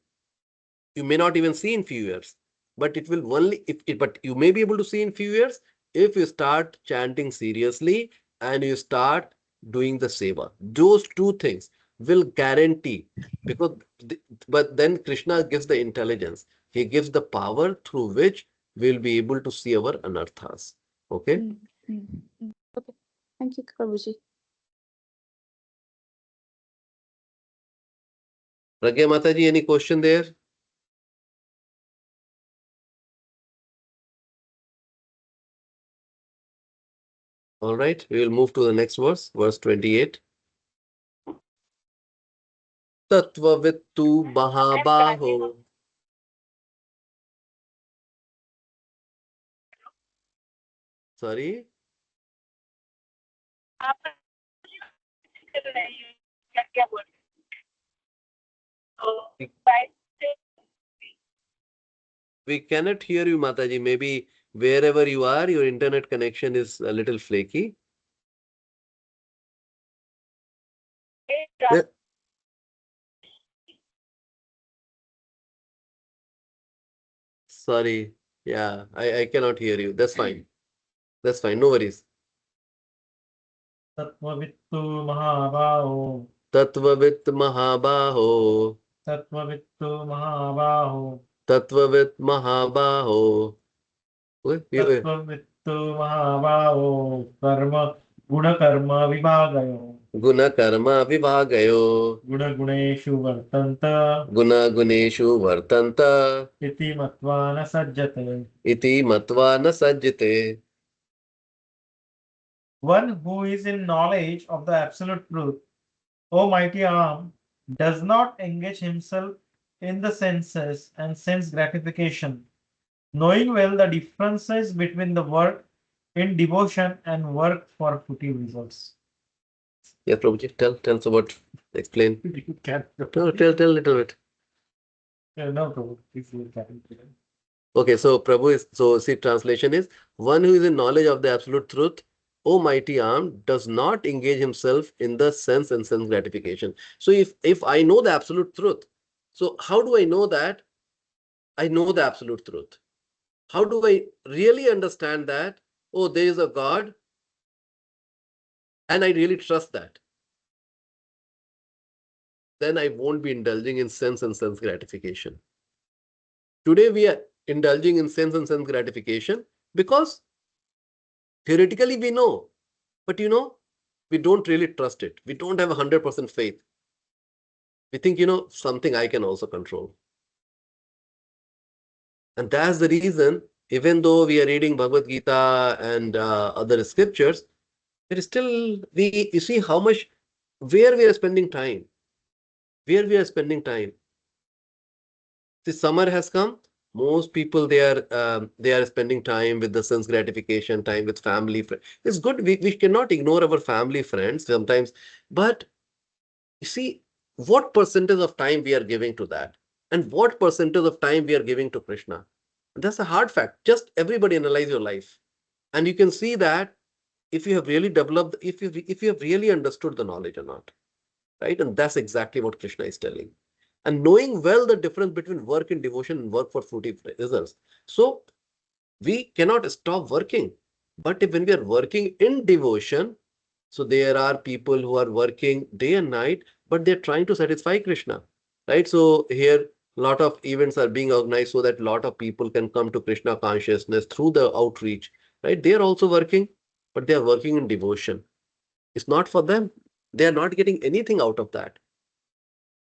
You may not even see in few years, but it will only but you may be able to see in few years if you start chanting seriously and you start doing the seva. Those two things will guarantee, because but then Krishna gives the intelligence, he gives the power through which we'll be able to see our anarthas. Okay. Mm, mm, mm. Okay, thank you, Prabhuji. Pragya Mataji, any question there? All right, we will move to the next verse, verse 28. Tattvavittu Mahabaho. Sorry. We cannot hear you, Mataji. Maybe wherever you are, your internet connection is a little flaky. Yeah. Sorry. Yeah, I cannot hear you. That's fine. That's fine. No worries. Tattvavittu Mahabaho. Tattvavit Mahabaho. Tattvavittu Mahabaho. Tattvavit Mahabaho. Tattvavittu Mahabaho. Guna karma vibhagayo. Guna karma vibhagayo. Guna guneshu vartanta. Guna guneshu vartanta. Iti matva na sajjate. Iti matva na sajjate. One who is in knowledge of the absolute truth, O mighty arm, does not engage himself in the senses and sense gratification, knowing well the differences between the work in devotion and work for fruitive results. Yeah, Prabhuji, tell us about, explain. You can No, tell a little bit. no, Prabhu, please you can. Okay, so Prabhu is, so see, translation is one who is in knowledge of the absolute truth O mighty arm, does not engage himself in the sense and sense gratification. So if I know the absolute truth, so how do I know that I know the absolute truth? How do I really understand that, oh, there is a God and I really trust that? Then I won't be indulging in sense and sense gratification. Today we are indulging in sense and sense gratification because theoretically we know, but we don't really trust it. We don't have 100% faith. We think, something I can also control. And that's the reason, even though we are reading Bhagavad Gita and other scriptures, there is still, you see how much, where we are spending time. Where we are spending time. The summer has come. Most people, they are spending time with the sense gratification, time with family. It's good. We cannot ignore our family, friends sometimes. But you see, what percentage of time we are giving to that? And what percentage of time we are giving to Krishna? That's a hard fact. Just everybody analyze your life. And you can see that if you have really developed, if you have really understood the knowledge or not. Right? And that's exactly what Krishna is telling. And knowing well the difference between work in devotion and work for fruitive results. So we cannot stop working. But when we are working in devotion, so there are people who are working day and night, but they're trying to satisfy Krishna. Right? So here a lot of events are being organized so that a lot of people can come to Krishna consciousness through the outreach. Right? They are also working, but they are working in devotion. It's not for them. They are not getting anything out of that.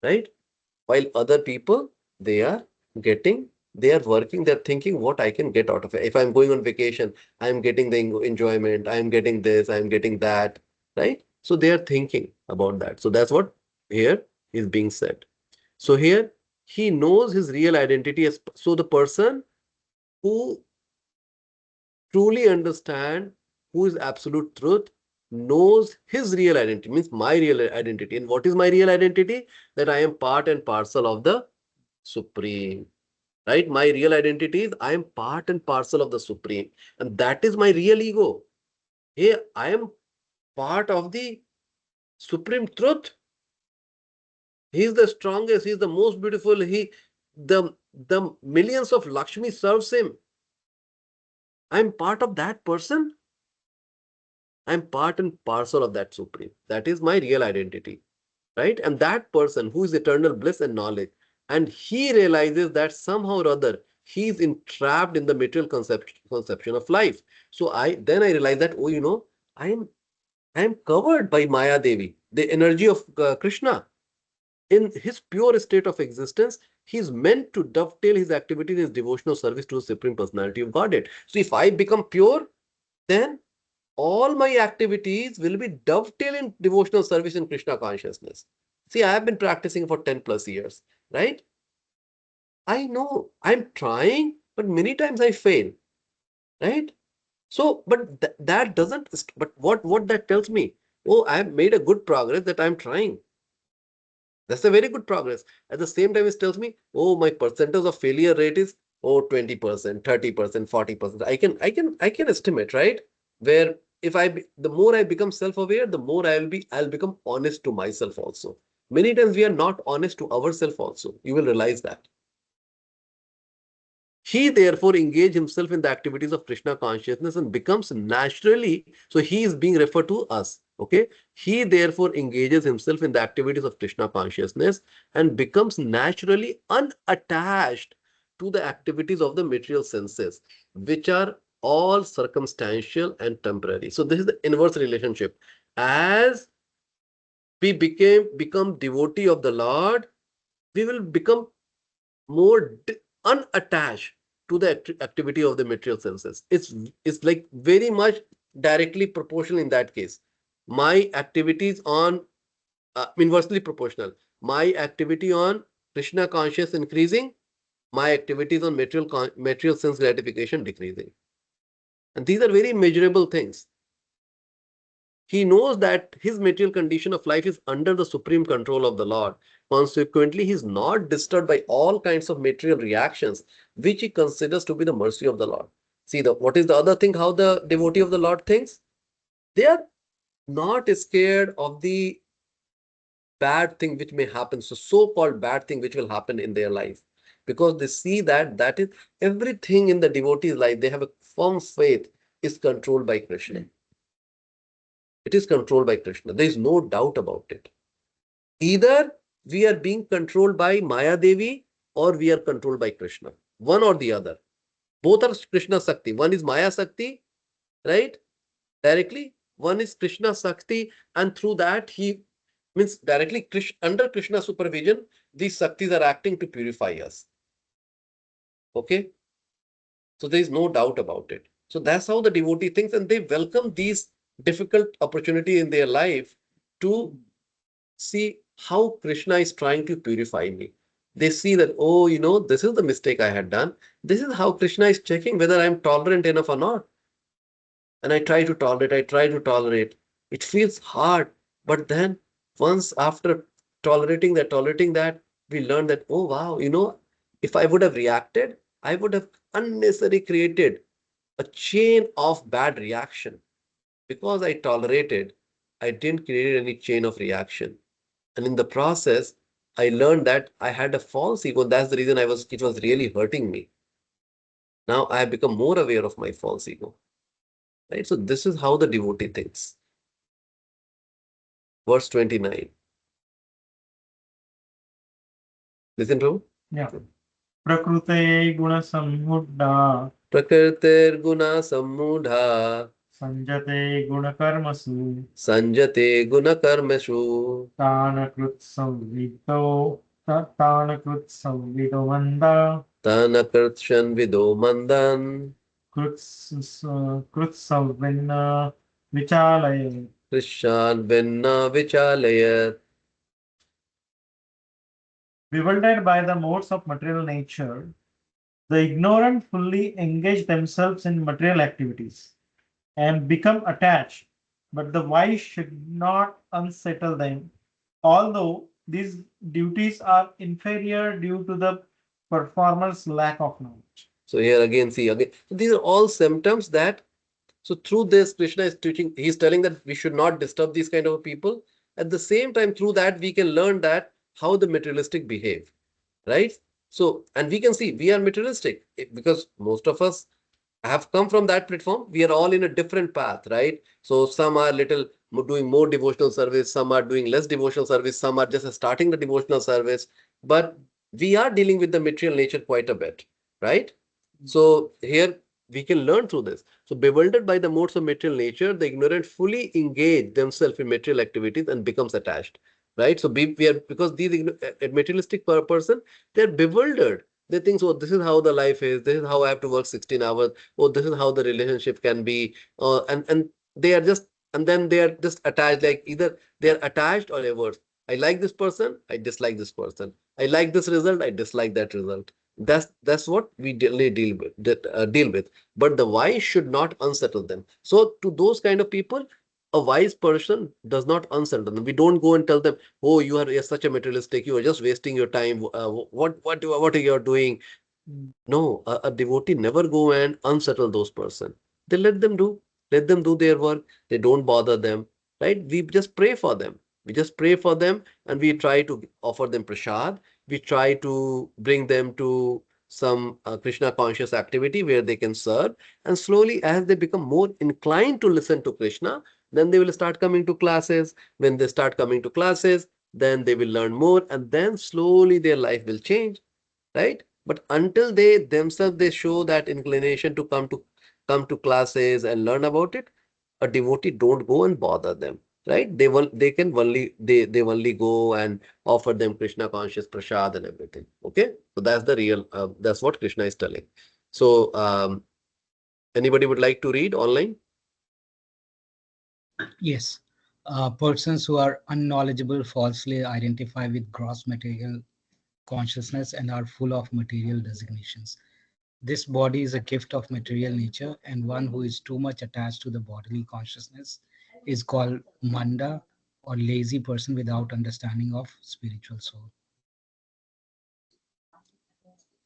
Right? While other people, they are working, they're thinking what I can get out of it. If I'm going on vacation, I'm getting the enjoyment, I'm getting this, I'm getting that, right? So they are thinking about that. So that's what here is being said. So here he knows his real identity as, so the person who truly understand who is absolute truth knows his real identity, means my real identity. And what is my real identity? That I am part and parcel of the Supreme, right? My real identity is I am part and parcel of the Supreme, and that is my real ego. Hey, I am part of the Supreme Truth. He is the strongest, he is the most beautiful, the millions of Lakshmi serves him. I am part of that person. I am part and parcel of that Supreme. That is my real identity, right? And that person who is eternal bliss and knowledge, and he realizes that somehow or other he is entrapped in the material conception of life. So then I realize that, oh, I am covered by Maya Devi, the energy of Krishna. In his pure state of existence, he is meant to dovetail his activity in his devotional service to the Supreme Personality of Godhead. So if I become pure, then all my activities will be dovetail in devotional service in Krishna consciousness. See, I have been practicing for 10 plus years, right? I know I'm trying, but many times I fail, right? So, but that doesn't, but what that tells me, oh, I have made a good progress that I'm trying. That's a very good progress. At the same time, it tells me, oh, my percentage of failure rate is, oh, 20%, 30%, 40%. I can estimate, right? Where if the more I become self-aware, the more I'll become honest to myself also. Many times we are not honest to ourselves also. You will realize that. He therefore engage himself in the activities of Krishna consciousness and becomes naturally, so he is being referred to us. Okay. He therefore engages himself in the activities of Krishna consciousness and becomes naturally unattached to the activities of the material senses, which are all circumstantial and temporary. So this is the inverse relationship. As we become devotee of the Lord, we will become more unattached to the activity of the material senses. It's like very much directly proportional in that case. My activities on inversely proportional. My activity on Krishna conscious increasing, my activities on material sense gratification decreasing. And these are very measurable things. He knows that his material condition of life is under the supreme control of the Lord. Consequently, he is not disturbed by all kinds of material reactions, which he considers to be the mercy of the Lord. See, what is the other thing, how the devotee of the Lord thinks? They are not scared of the bad thing which may happen, so-called bad thing which will happen in their life, because they see that that is everything in the devotee's life. They have a firm faith is controlled by Krishna. It is controlled by Krishna. There is no doubt about it. Either we are being controlled by Maya Devi or we are controlled by Krishna. One or the other. Both are Krishna Sakti. One is Maya Sakti, right? Directly. One is Krishna Sakti, and through that he means directly under Krishna supervision, these Saktis are acting to purify us. Okay? So there is no doubt about it. So that's how the devotee thinks, and they welcome these difficult opportunity in their life to see how Krishna is trying to purify me. They see that, oh, this is the mistake I had done. This is how Krishna is checking whether I'm tolerant enough or not. And I try to tolerate. It feels hard. But then once after tolerating that, we learn that, oh wow, if I would have reacted, I would have unnecessarily created a chain of bad reaction. Because I tolerated, I didn't create any chain of reaction. And in the process, I learned that I had a false ego. That's the reason it was really hurting me. Now I have become more aware of my false ego. Right? So this is how the devotee thinks. Verse 29. Listen to. Yeah. Prakrute guna sammuddha Prakrtir guna sammudha sanjate guna karmasu sanjate guna karmashu tanakrit samvido tanakrit samvido manda tanakartshan vido mandan krut samvinna vichalaya. krishan venna vichalayat. Bewildered by the modes of material nature, the ignorant fully engage themselves in material activities and become attached, but the wise should not unsettle them, although these duties are inferior due to the performer's lack of knowledge. So here again, see again. So these are all symptoms that. So through this, Krishna is teaching. He's telling that we should not disturb these kind of people. At the same time, through that, we can learn that how the materialistic behave, right? So, and we can see we are materialistic because most of us have come from that platform. We are all in a different path, right? So some are little doing more devotional service, some are doing less devotional service, some are just starting the devotional service, but we are dealing with the material nature quite a bit, right? So here we can learn through this. So bewildered by the modes of material nature, the ignorant fully engage themselves in material activities and becomes attached, right? So we are, because these materialistic person, they're bewildered. They think, so this is how the life is. This is how I have to work 16 hours. Oh, this is how the relationship can be. And they are just, and then they are just attached, like either they are attached or averse. I like this person, I dislike this person. I like this result, I dislike that result. That's what we deal with. But the wise should not unsettle them. So to those kind of people, a wise person does not unsettle them. We don't go and tell them, oh, you're such a materialistic, you are just wasting your time. What are you doing? No, a devotee never go and unsettle those person. They let them do their work. They don't bother them, right? We just pray for them. We just pray for them, and we try to offer them prasad. We try to bring them to some Krishna conscious activity where they can serve. And slowly, as they become more inclined to listen to Krishna, then they will start coming to classes. When they start coming to classes, then they will learn more, and then slowly their life will change, right? But until they themselves they show that inclination to come to classes and learn about it, a devotee don't go and bother them, right? They can only they only go and offer them Krishna conscious prasad and everything. Okay, so that's the real that's what Krishna is telling. So anybody would like to read online? Yes. Persons who are unknowledgeable falsely identify with gross material consciousness and are full of material designations. This body is a gift of material nature, and one who is too much attached to the bodily consciousness is called manda, or lazy person without understanding of spiritual soul.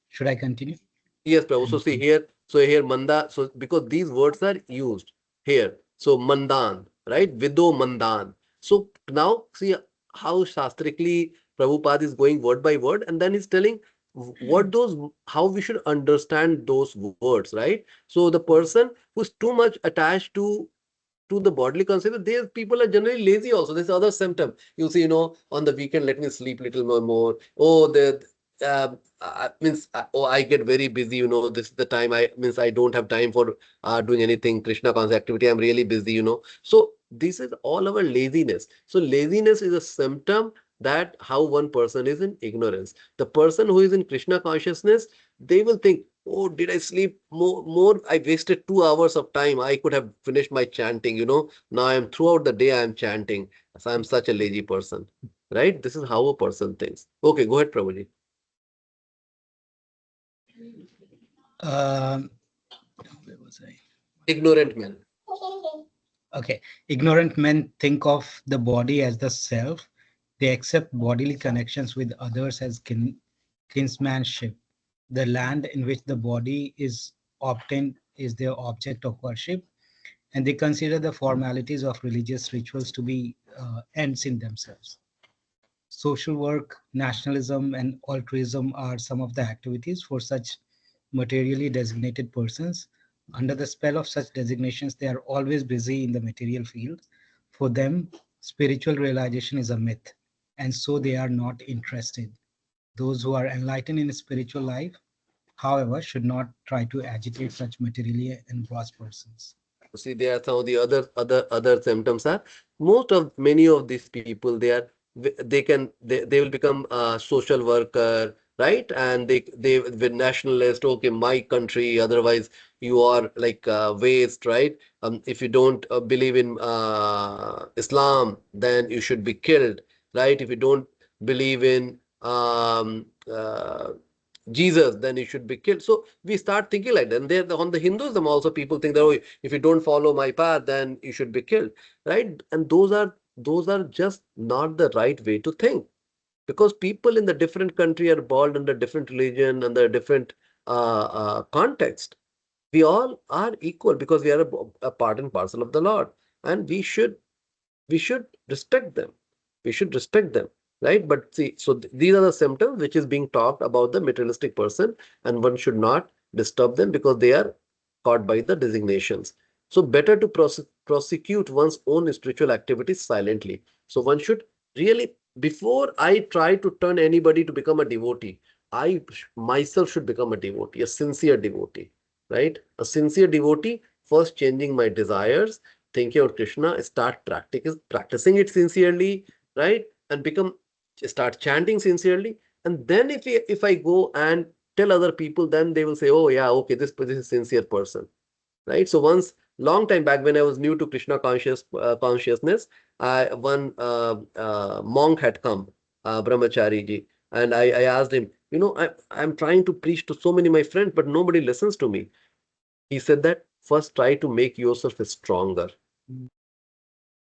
Should I continue? Yes, Prabhu. So here Manda, so because these words are used here. So Mandan, right? Vido Mandan. So now see how shastrically Prabhupada is going word by word, and then he's telling what those, how we should understand those words, right? So the person who's too much attached to the bodily concept, these people are generally lazy also. There's other symptom. You see, on the weekend, let me sleep little more. Oh, oh, I get very busy, this is the time I don't have time for doing anything, Krishna conscious activity. I'm really busy. So this is all our laziness. So laziness is a symptom that how one person is in ignorance. The person who is in Krishna consciousness, they will think, oh, did I sleep more? I wasted 2 hours of time. I could have finished my chanting. Now I'm throughout the day I'm chanting. So I'm such a lazy person. Right? This is how a person thinks. Okay, go ahead, Prabhuji. Where was I? Ignorant men. Okay. Ignorant men think of the body as the self. They accept bodily connections with others as kinsmanship. The land in which the body is obtained is their object of worship, and they consider the formalities of religious rituals to be ends in themselves. Social work, nationalism, and altruism are some of the activities for such materially designated persons. Under the spell of such designations, they are always busy in the material field. For them, spiritual realization is a myth, and so they are not interested. Those who are enlightened in spiritual life, however, should not try to agitate such materially engrossed persons. See, there are some of the other symptoms are many of these people, they will become a social worker, right? And they with nationalist, okay, my country, otherwise you are like waste, right? If you don't believe in Islam, then you should be killed, right? If you don't believe in Jesus, then he should be killed. So we start thinking like that. And there on the Hinduism also, people think that, oh, if you don't follow my path, then you should be killed, right? And those are just not the right way to think, because people in the different country are born under different religion, under different context. We all are equal because we are a part and parcel of the Lord, and we should respect them. We should respect them, right? But see, so these are the symptoms which is being talked about the materialistic person, and one should not disturb them because they are caught by the designations. So better to prosecute one's own spiritual activities silently. So one should really, before I try to turn anybody to become a devotee, I myself should become a devotee, a sincere devotee, right? A sincere devotee, first changing my desires, thinking of Krishna, start practicing it sincerely, right? And start chanting sincerely. And then if I go and tell other people, then they will say, oh yeah, okay, this is a sincere person, right? So once, long time back, when I was new to Krishna consciousness, one monk had come, Brahmachari ji, and I asked him, I'm trying to preach to so many of my friends, but nobody listens to me. He said that first try to make yourself stronger.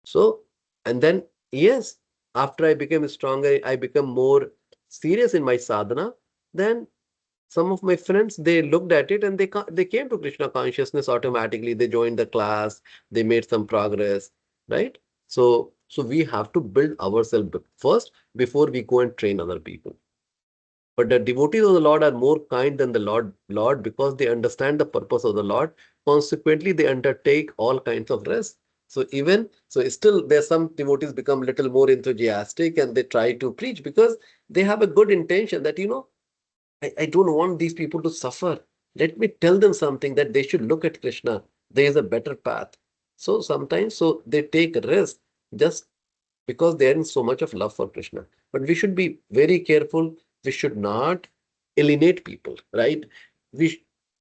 So, and then, yes, after I became stronger, I became more serious in my sadhana. Then some of my friends, they looked at it and they came to Krishna consciousness automatically. They joined the class, they made some progress, right? So we have to build ourselves first before we go and train other people. But the devotees of the Lord are more kind than the Lord because they understand the purpose of the Lord. Consequently, they undertake all kinds of rest. So still there's some devotees become little more enthusiastic and they try to preach because they have a good intention that, I don't want these people to suffer. Let me tell them something that they should look at Krishna. There is a better path. So sometimes, so they take risk just because they are in so much of love for Krishna. But we should be very careful. We should not alienate people, right?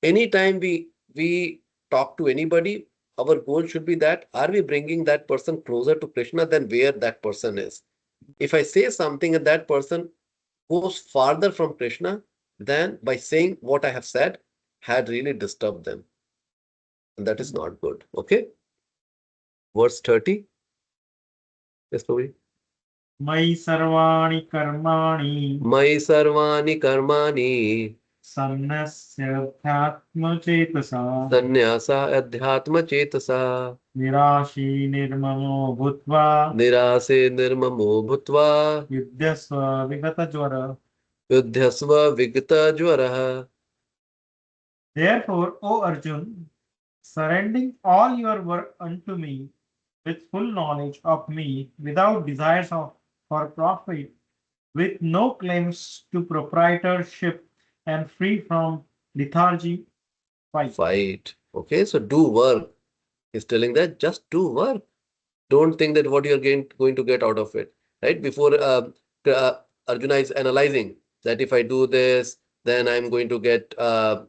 Anytime we talk to anybody, our goal should be that are we bringing that person closer to Krishna than where that person is? If I say something and that person goes farther from Krishna, then by saying what I have said had really disturbed them. And that is not good. Okay. Verse 30. Yes, Prabhuji. मयि सर्वाणि कर्माणि Mai sarvani karmani Sannasya Sannyasa adhyatma chetasa. Nirashi nirmamo bhutva Nirase nirmamo bhutva. Yudyasva vigata jvara. Yudhyasva vigata jvaraha. Therefore, O Arjun, surrendering all your work unto me with full knowledge of me, without desires for profit, with no claims to proprietorship, and free from lethargy, fight. Fight. Okay, so do work. He's telling that just do work. Don't think that what you're going to get out of it. Right? Before Arjuna is analyzing that if I do this, then I'm going to get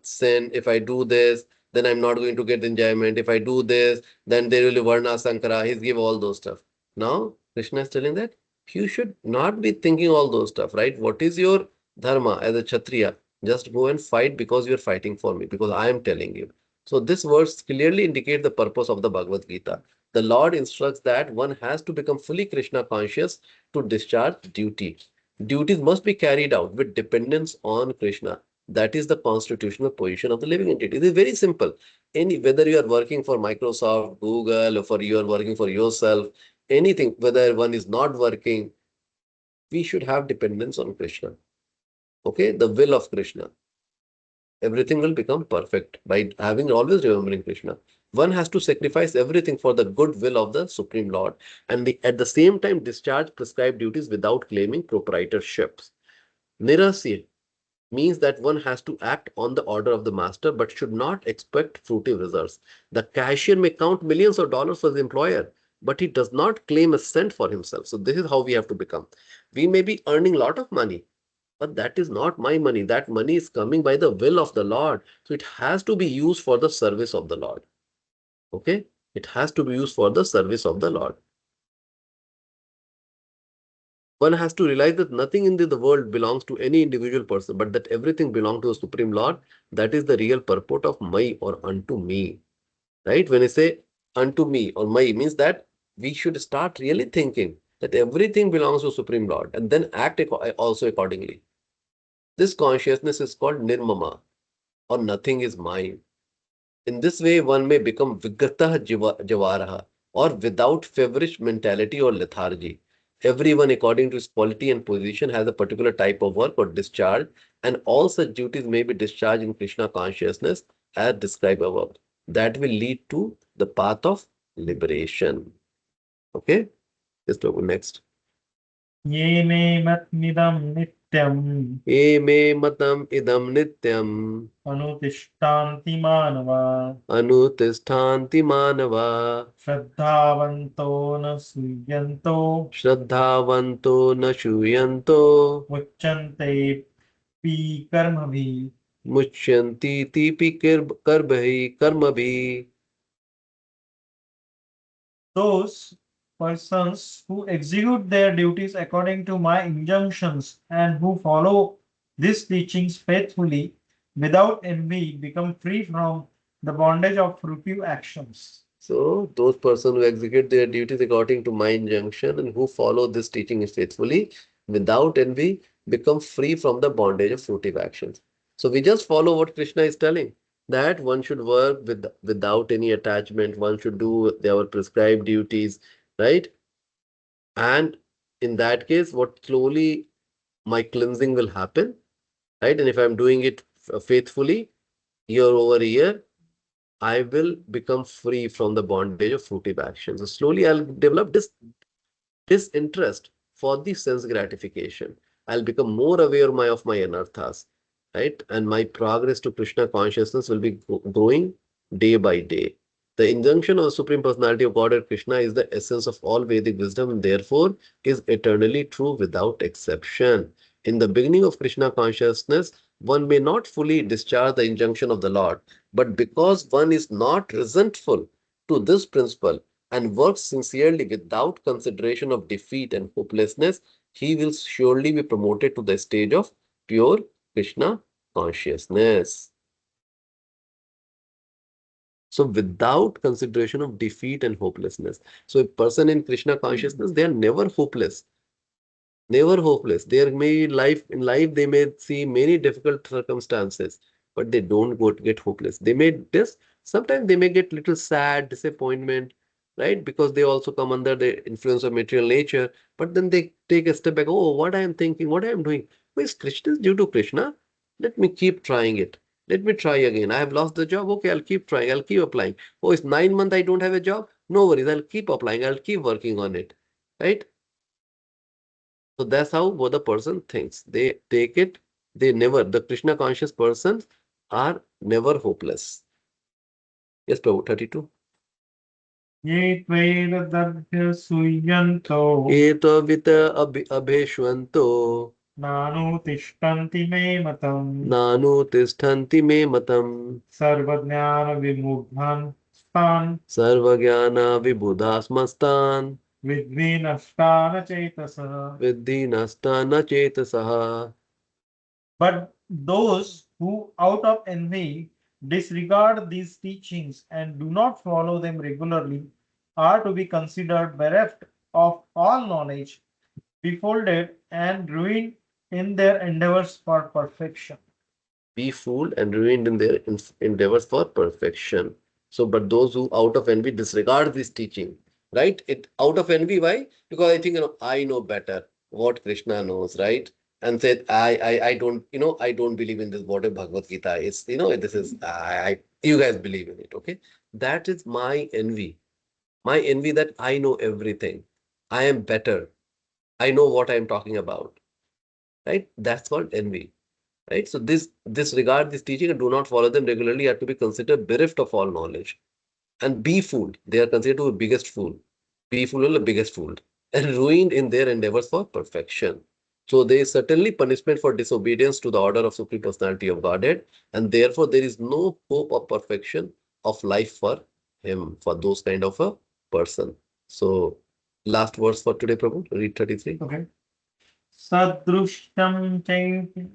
sin. If I do this, then I'm not going to get enjoyment. If I do this, then there will be Varna Sankara. He's give all those stuff. Now, Krishna is telling that you should not be thinking all those stuff, right? What is your dharma as a Kshatriya? Just go and fight because you're fighting for me, because I am telling you. So this verse clearly indicate the purpose of the Bhagavad Gita. The Lord instructs that one has to become fully Krishna conscious to discharge duty. Duties must be carried out with dependence on Krishna. That is the constitutional position of the living entity. It is very simple. Whether you are working for Microsoft, Google, or for you are working for yourself, anything, whether one is not working, we should have dependence on Krishna. Okay, the will of Krishna. Everything will become perfect by having always remembering Krishna. One has to sacrifice everything for the good will of the Supreme Lord and at the same time discharge prescribed duties without claiming proprietorships. Nirasya means that one has to act on the order of the master but should not expect fruitive results. The cashier may count millions of dollars for his employer, but he does not claim a cent for himself. So this is how we have to become. We may be earning a lot of money, but that is not my money. That money is coming by the will of the Lord. So it has to be used for the service of the Lord. Okay? It has to be used for the service of the Lord. One has to realize that nothing in the world belongs to any individual person, but that everything belongs to the Supreme Lord. That is the real purport of my or unto me. Right? When I say unto me or my, means that we should start really thinking that everything belongs to Supreme Lord and then act also accordingly. This consciousness is called nirmama, or nothing is mine. In this way, one may become vigata javaraha, or without feverish mentality or lethargy. Everyone, according to his quality and position, has a particular type of work or discharge, and all such duties may be discharged in Krishna consciousness as described above. That will lead to the path of liberation. Okay, let's go next. Ye me matmidam nityam Ye me matam idam nityam anutishtanti manava anutisthanti manava shraddhavanto na suyanto Shraddhavanto na shuyanto muccante pi karmabhi. muchyanti tipi karbhi karmabhi. Those persons who execute their duties according to my injunctions and who follow these teachings faithfully without envy become free from the bondage of fruitive actions. So those persons who execute their duties according to my injunction and who follow this teaching faithfully without envy become free from the bondage of fruitive actions. So we just follow what Krishna is telling, that one should work without any attachment, one should do their prescribed duties, right? And in that case, what slowly my cleansing will happen, right? And if I'm doing it faithfully, year over year, I will become free from the bondage of fruitive actions. So slowly I'll develop this interest for the sense gratification. I'll become more aware of my anarthas, right? And my progress to Krishna consciousness will be growing day by day. The injunction of the Supreme Personality of Godhead Krishna is the essence of all Vedic wisdom and therefore is eternally true without exception. In the beginning of Krishna consciousness, one may not fully discharge the injunction of the Lord, but because one is not resentful to this principle and works sincerely without consideration of defeat and hopelessness, he will surely be promoted to the stage of pure Krishna consciousness. So without consideration of defeat and hopelessness. So a person in Krishna consciousness, they are never hopeless. Never hopeless. There may in life they may see many difficult circumstances, but they don't get hopeless. They may just sometimes they may get little sad, disappointment, right? Because they also come under the influence of material nature. But then they take a step back. Oh, what I am thinking, what I am doing. Oh, is Krishna due to Krishna? Let me keep trying it. Let me try again. I have lost the job. Okay, I'll keep trying. I'll keep applying. Oh, it's 9 months I don't have a job. No worries. I'll keep applying. I'll keep working on it. Right? So that's how what the person thinks. They take it, they never, the Krishna conscious persons are never hopeless. Yes, Prabhu, 32. Ye tveda suyanto Eto vita abheshwanto nanu tishtanti me matam nanu tishtanti me matam sarvajnana vimughan stan sarvagyana vibudhasmastan vidvi nashtana cetasa. viddhi nastana chetasaha. But those who out of envy disregard these teachings and do not follow them regularly are to be considered bereft of all knowledge, befolded and ruined in their endeavors for perfection. Be fooled and ruined in their endeavors for perfection. So, but those who out of envy disregard this teaching, right? It out of envy, why? Because I think I know better what Krishna knows, right? And said, I don't, I don't believe in this. What a Bhagavad Gita is, this is you guys believe in it, okay? That is my envy. My envy that I know everything. I am better. I know what I am talking about, right? That's called envy. Right? So disregard this teaching and do not follow them regularly are to be considered bereft of all knowledge. And be fooled. They are considered to be biggest fool. Be fool or the biggest fool. And ruined in their endeavors for perfection. So there is certainly punishment for disobedience to the order of Supreme Personality of Godhead. And therefore there is no hope of perfection of life for him, for those kind of a person. So last verse for today, Prabhu. Read 33. Okay. Sadrushtam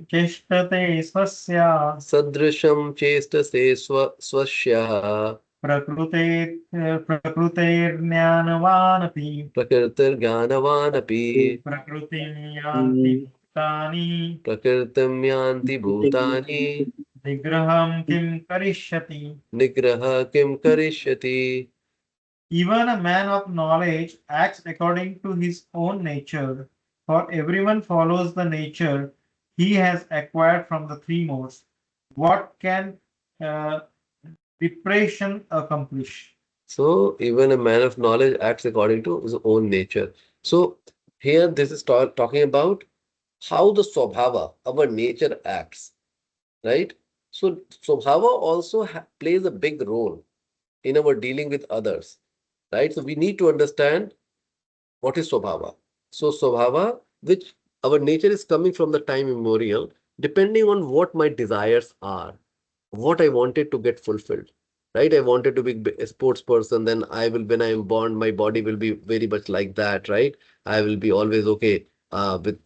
cheshtate swasya Sadrisham chestase swasyah prakruteirjnanavanapi prakritirganavanapi prakrutim yanti bhutani prakritim yanti bhutani nigraham kim karishyati. nigraha kim karishyati. Even a man of knowledge acts according to his own nature, for everyone follows the nature he has acquired from the three modes. What can uh, depression accomplish? So even a man of knowledge acts according to his own nature. So here this is talking about how the swabhava, our nature acts, right? So swabhava also plays a big role in our dealing with others, right? So we need to understand what is Swabhava? So Swabhava, which our nature is coming from the time immemorial, depending on what my desires are, what I wanted to get fulfilled. Right? I wanted to be a sports person, then I will, when I am born, my body will be very much like that, right? I will be always okay with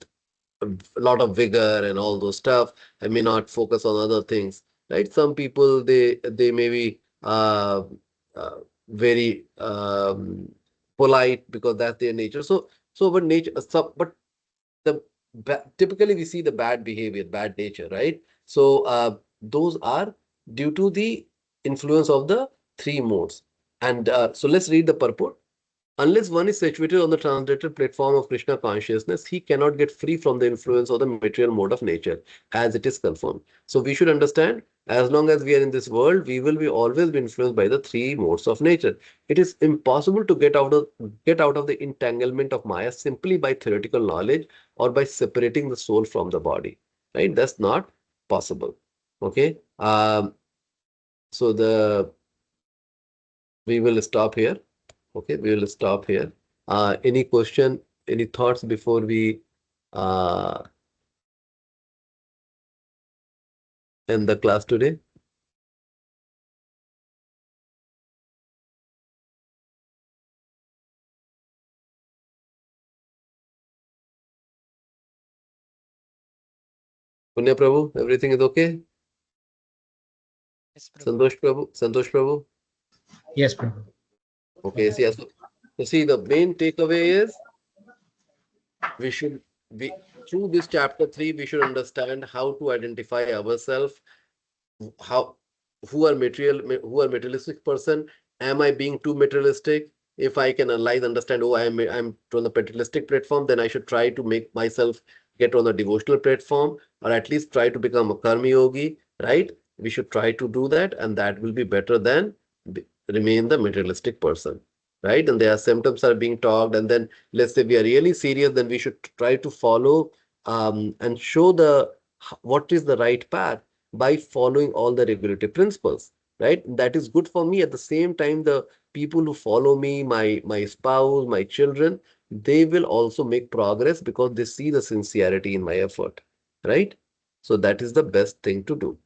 a lot of vigor and all those stuff. I may not focus on other things, right? Some people they may be uh, very polite because that's their nature. So but nature, but the typically we see the bad behavior, bad nature, right? So those are due to the influence of the three modes. And so let's read the purport. Unless one is situated on the translated platform of Krishna consciousness, he cannot get free from the influence of the material mode of nature, as it is confirmed. So we should understand, as long as we are in this world, we will be always be influenced by the three modes of nature. It is impossible to get out of the entanglement of Maya simply by theoretical knowledge or by separating the soul from the body. Right? That's not possible. Okay. So we will stop here. Okay, we will stop here. Any question, any thoughts before we uh, end the class today? Punya Prabhu, everything is okay? Yes, Prabhu. Santosh Prabhu. Yes, Prabhu. Okay, see, so see, the main takeaway is we should we through this chapter 3, we should understand how to identify ourselves, how who are materialistic person. Am I being too materialistic? If I can analyze, understand, oh, I'm on the materialistic platform, then I should try to make myself get on the devotional platform, or at least try to become a karma yogi, right? We should try to do that, and that will be better than remain the materialistic person, right? And their symptoms are being talked, and then let's say we are really serious, then we should try to follow and show the what is the right path by following all the regulative principles, right? That is good for me. At the same time, the people who follow me, my spouse, my children, they will also make progress because they see the sincerity in my effort, right? So that is the best thing to do.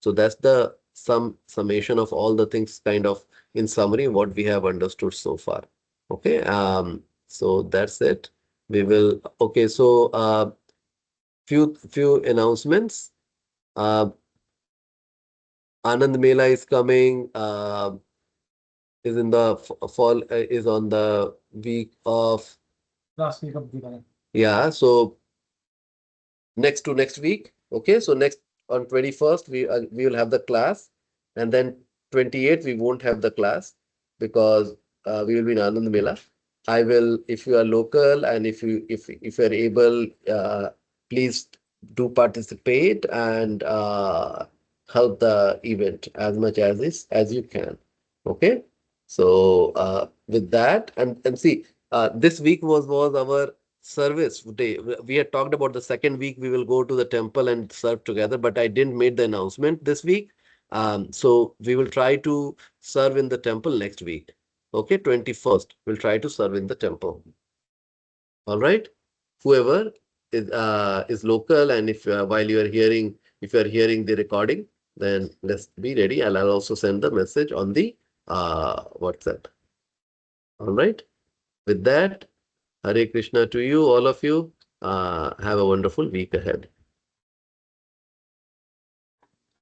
So that's the summation of all the things, kind of in summary, what we have understood so far. Okay, so that's it. We will, okay, so few announcements. Uh, Anand Mela is coming, is in the fall, is on the week of, Last week of Gita. yeah, so next week. Okay, so next on 21st, we will have the class, and then 28th, we won't have the class because we will be in Anand Mela. I will, if you are local and if you are able, please do participate and help the event as much as you can. Okay, so with that, and see, this week was our service day. We had talked about the second week we will go to the temple and serve together, but I didn't make the announcement this week. So we will try to serve in the temple next week. Okay, 21st, we'll try to serve in the temple. All right. Whoever is local, and if while you are hearing, if you are hearing the recording, then let's be ready. And I'll also send the message on the WhatsApp. All right. With that, Hare Krishna to you, all of you. Have a wonderful week ahead.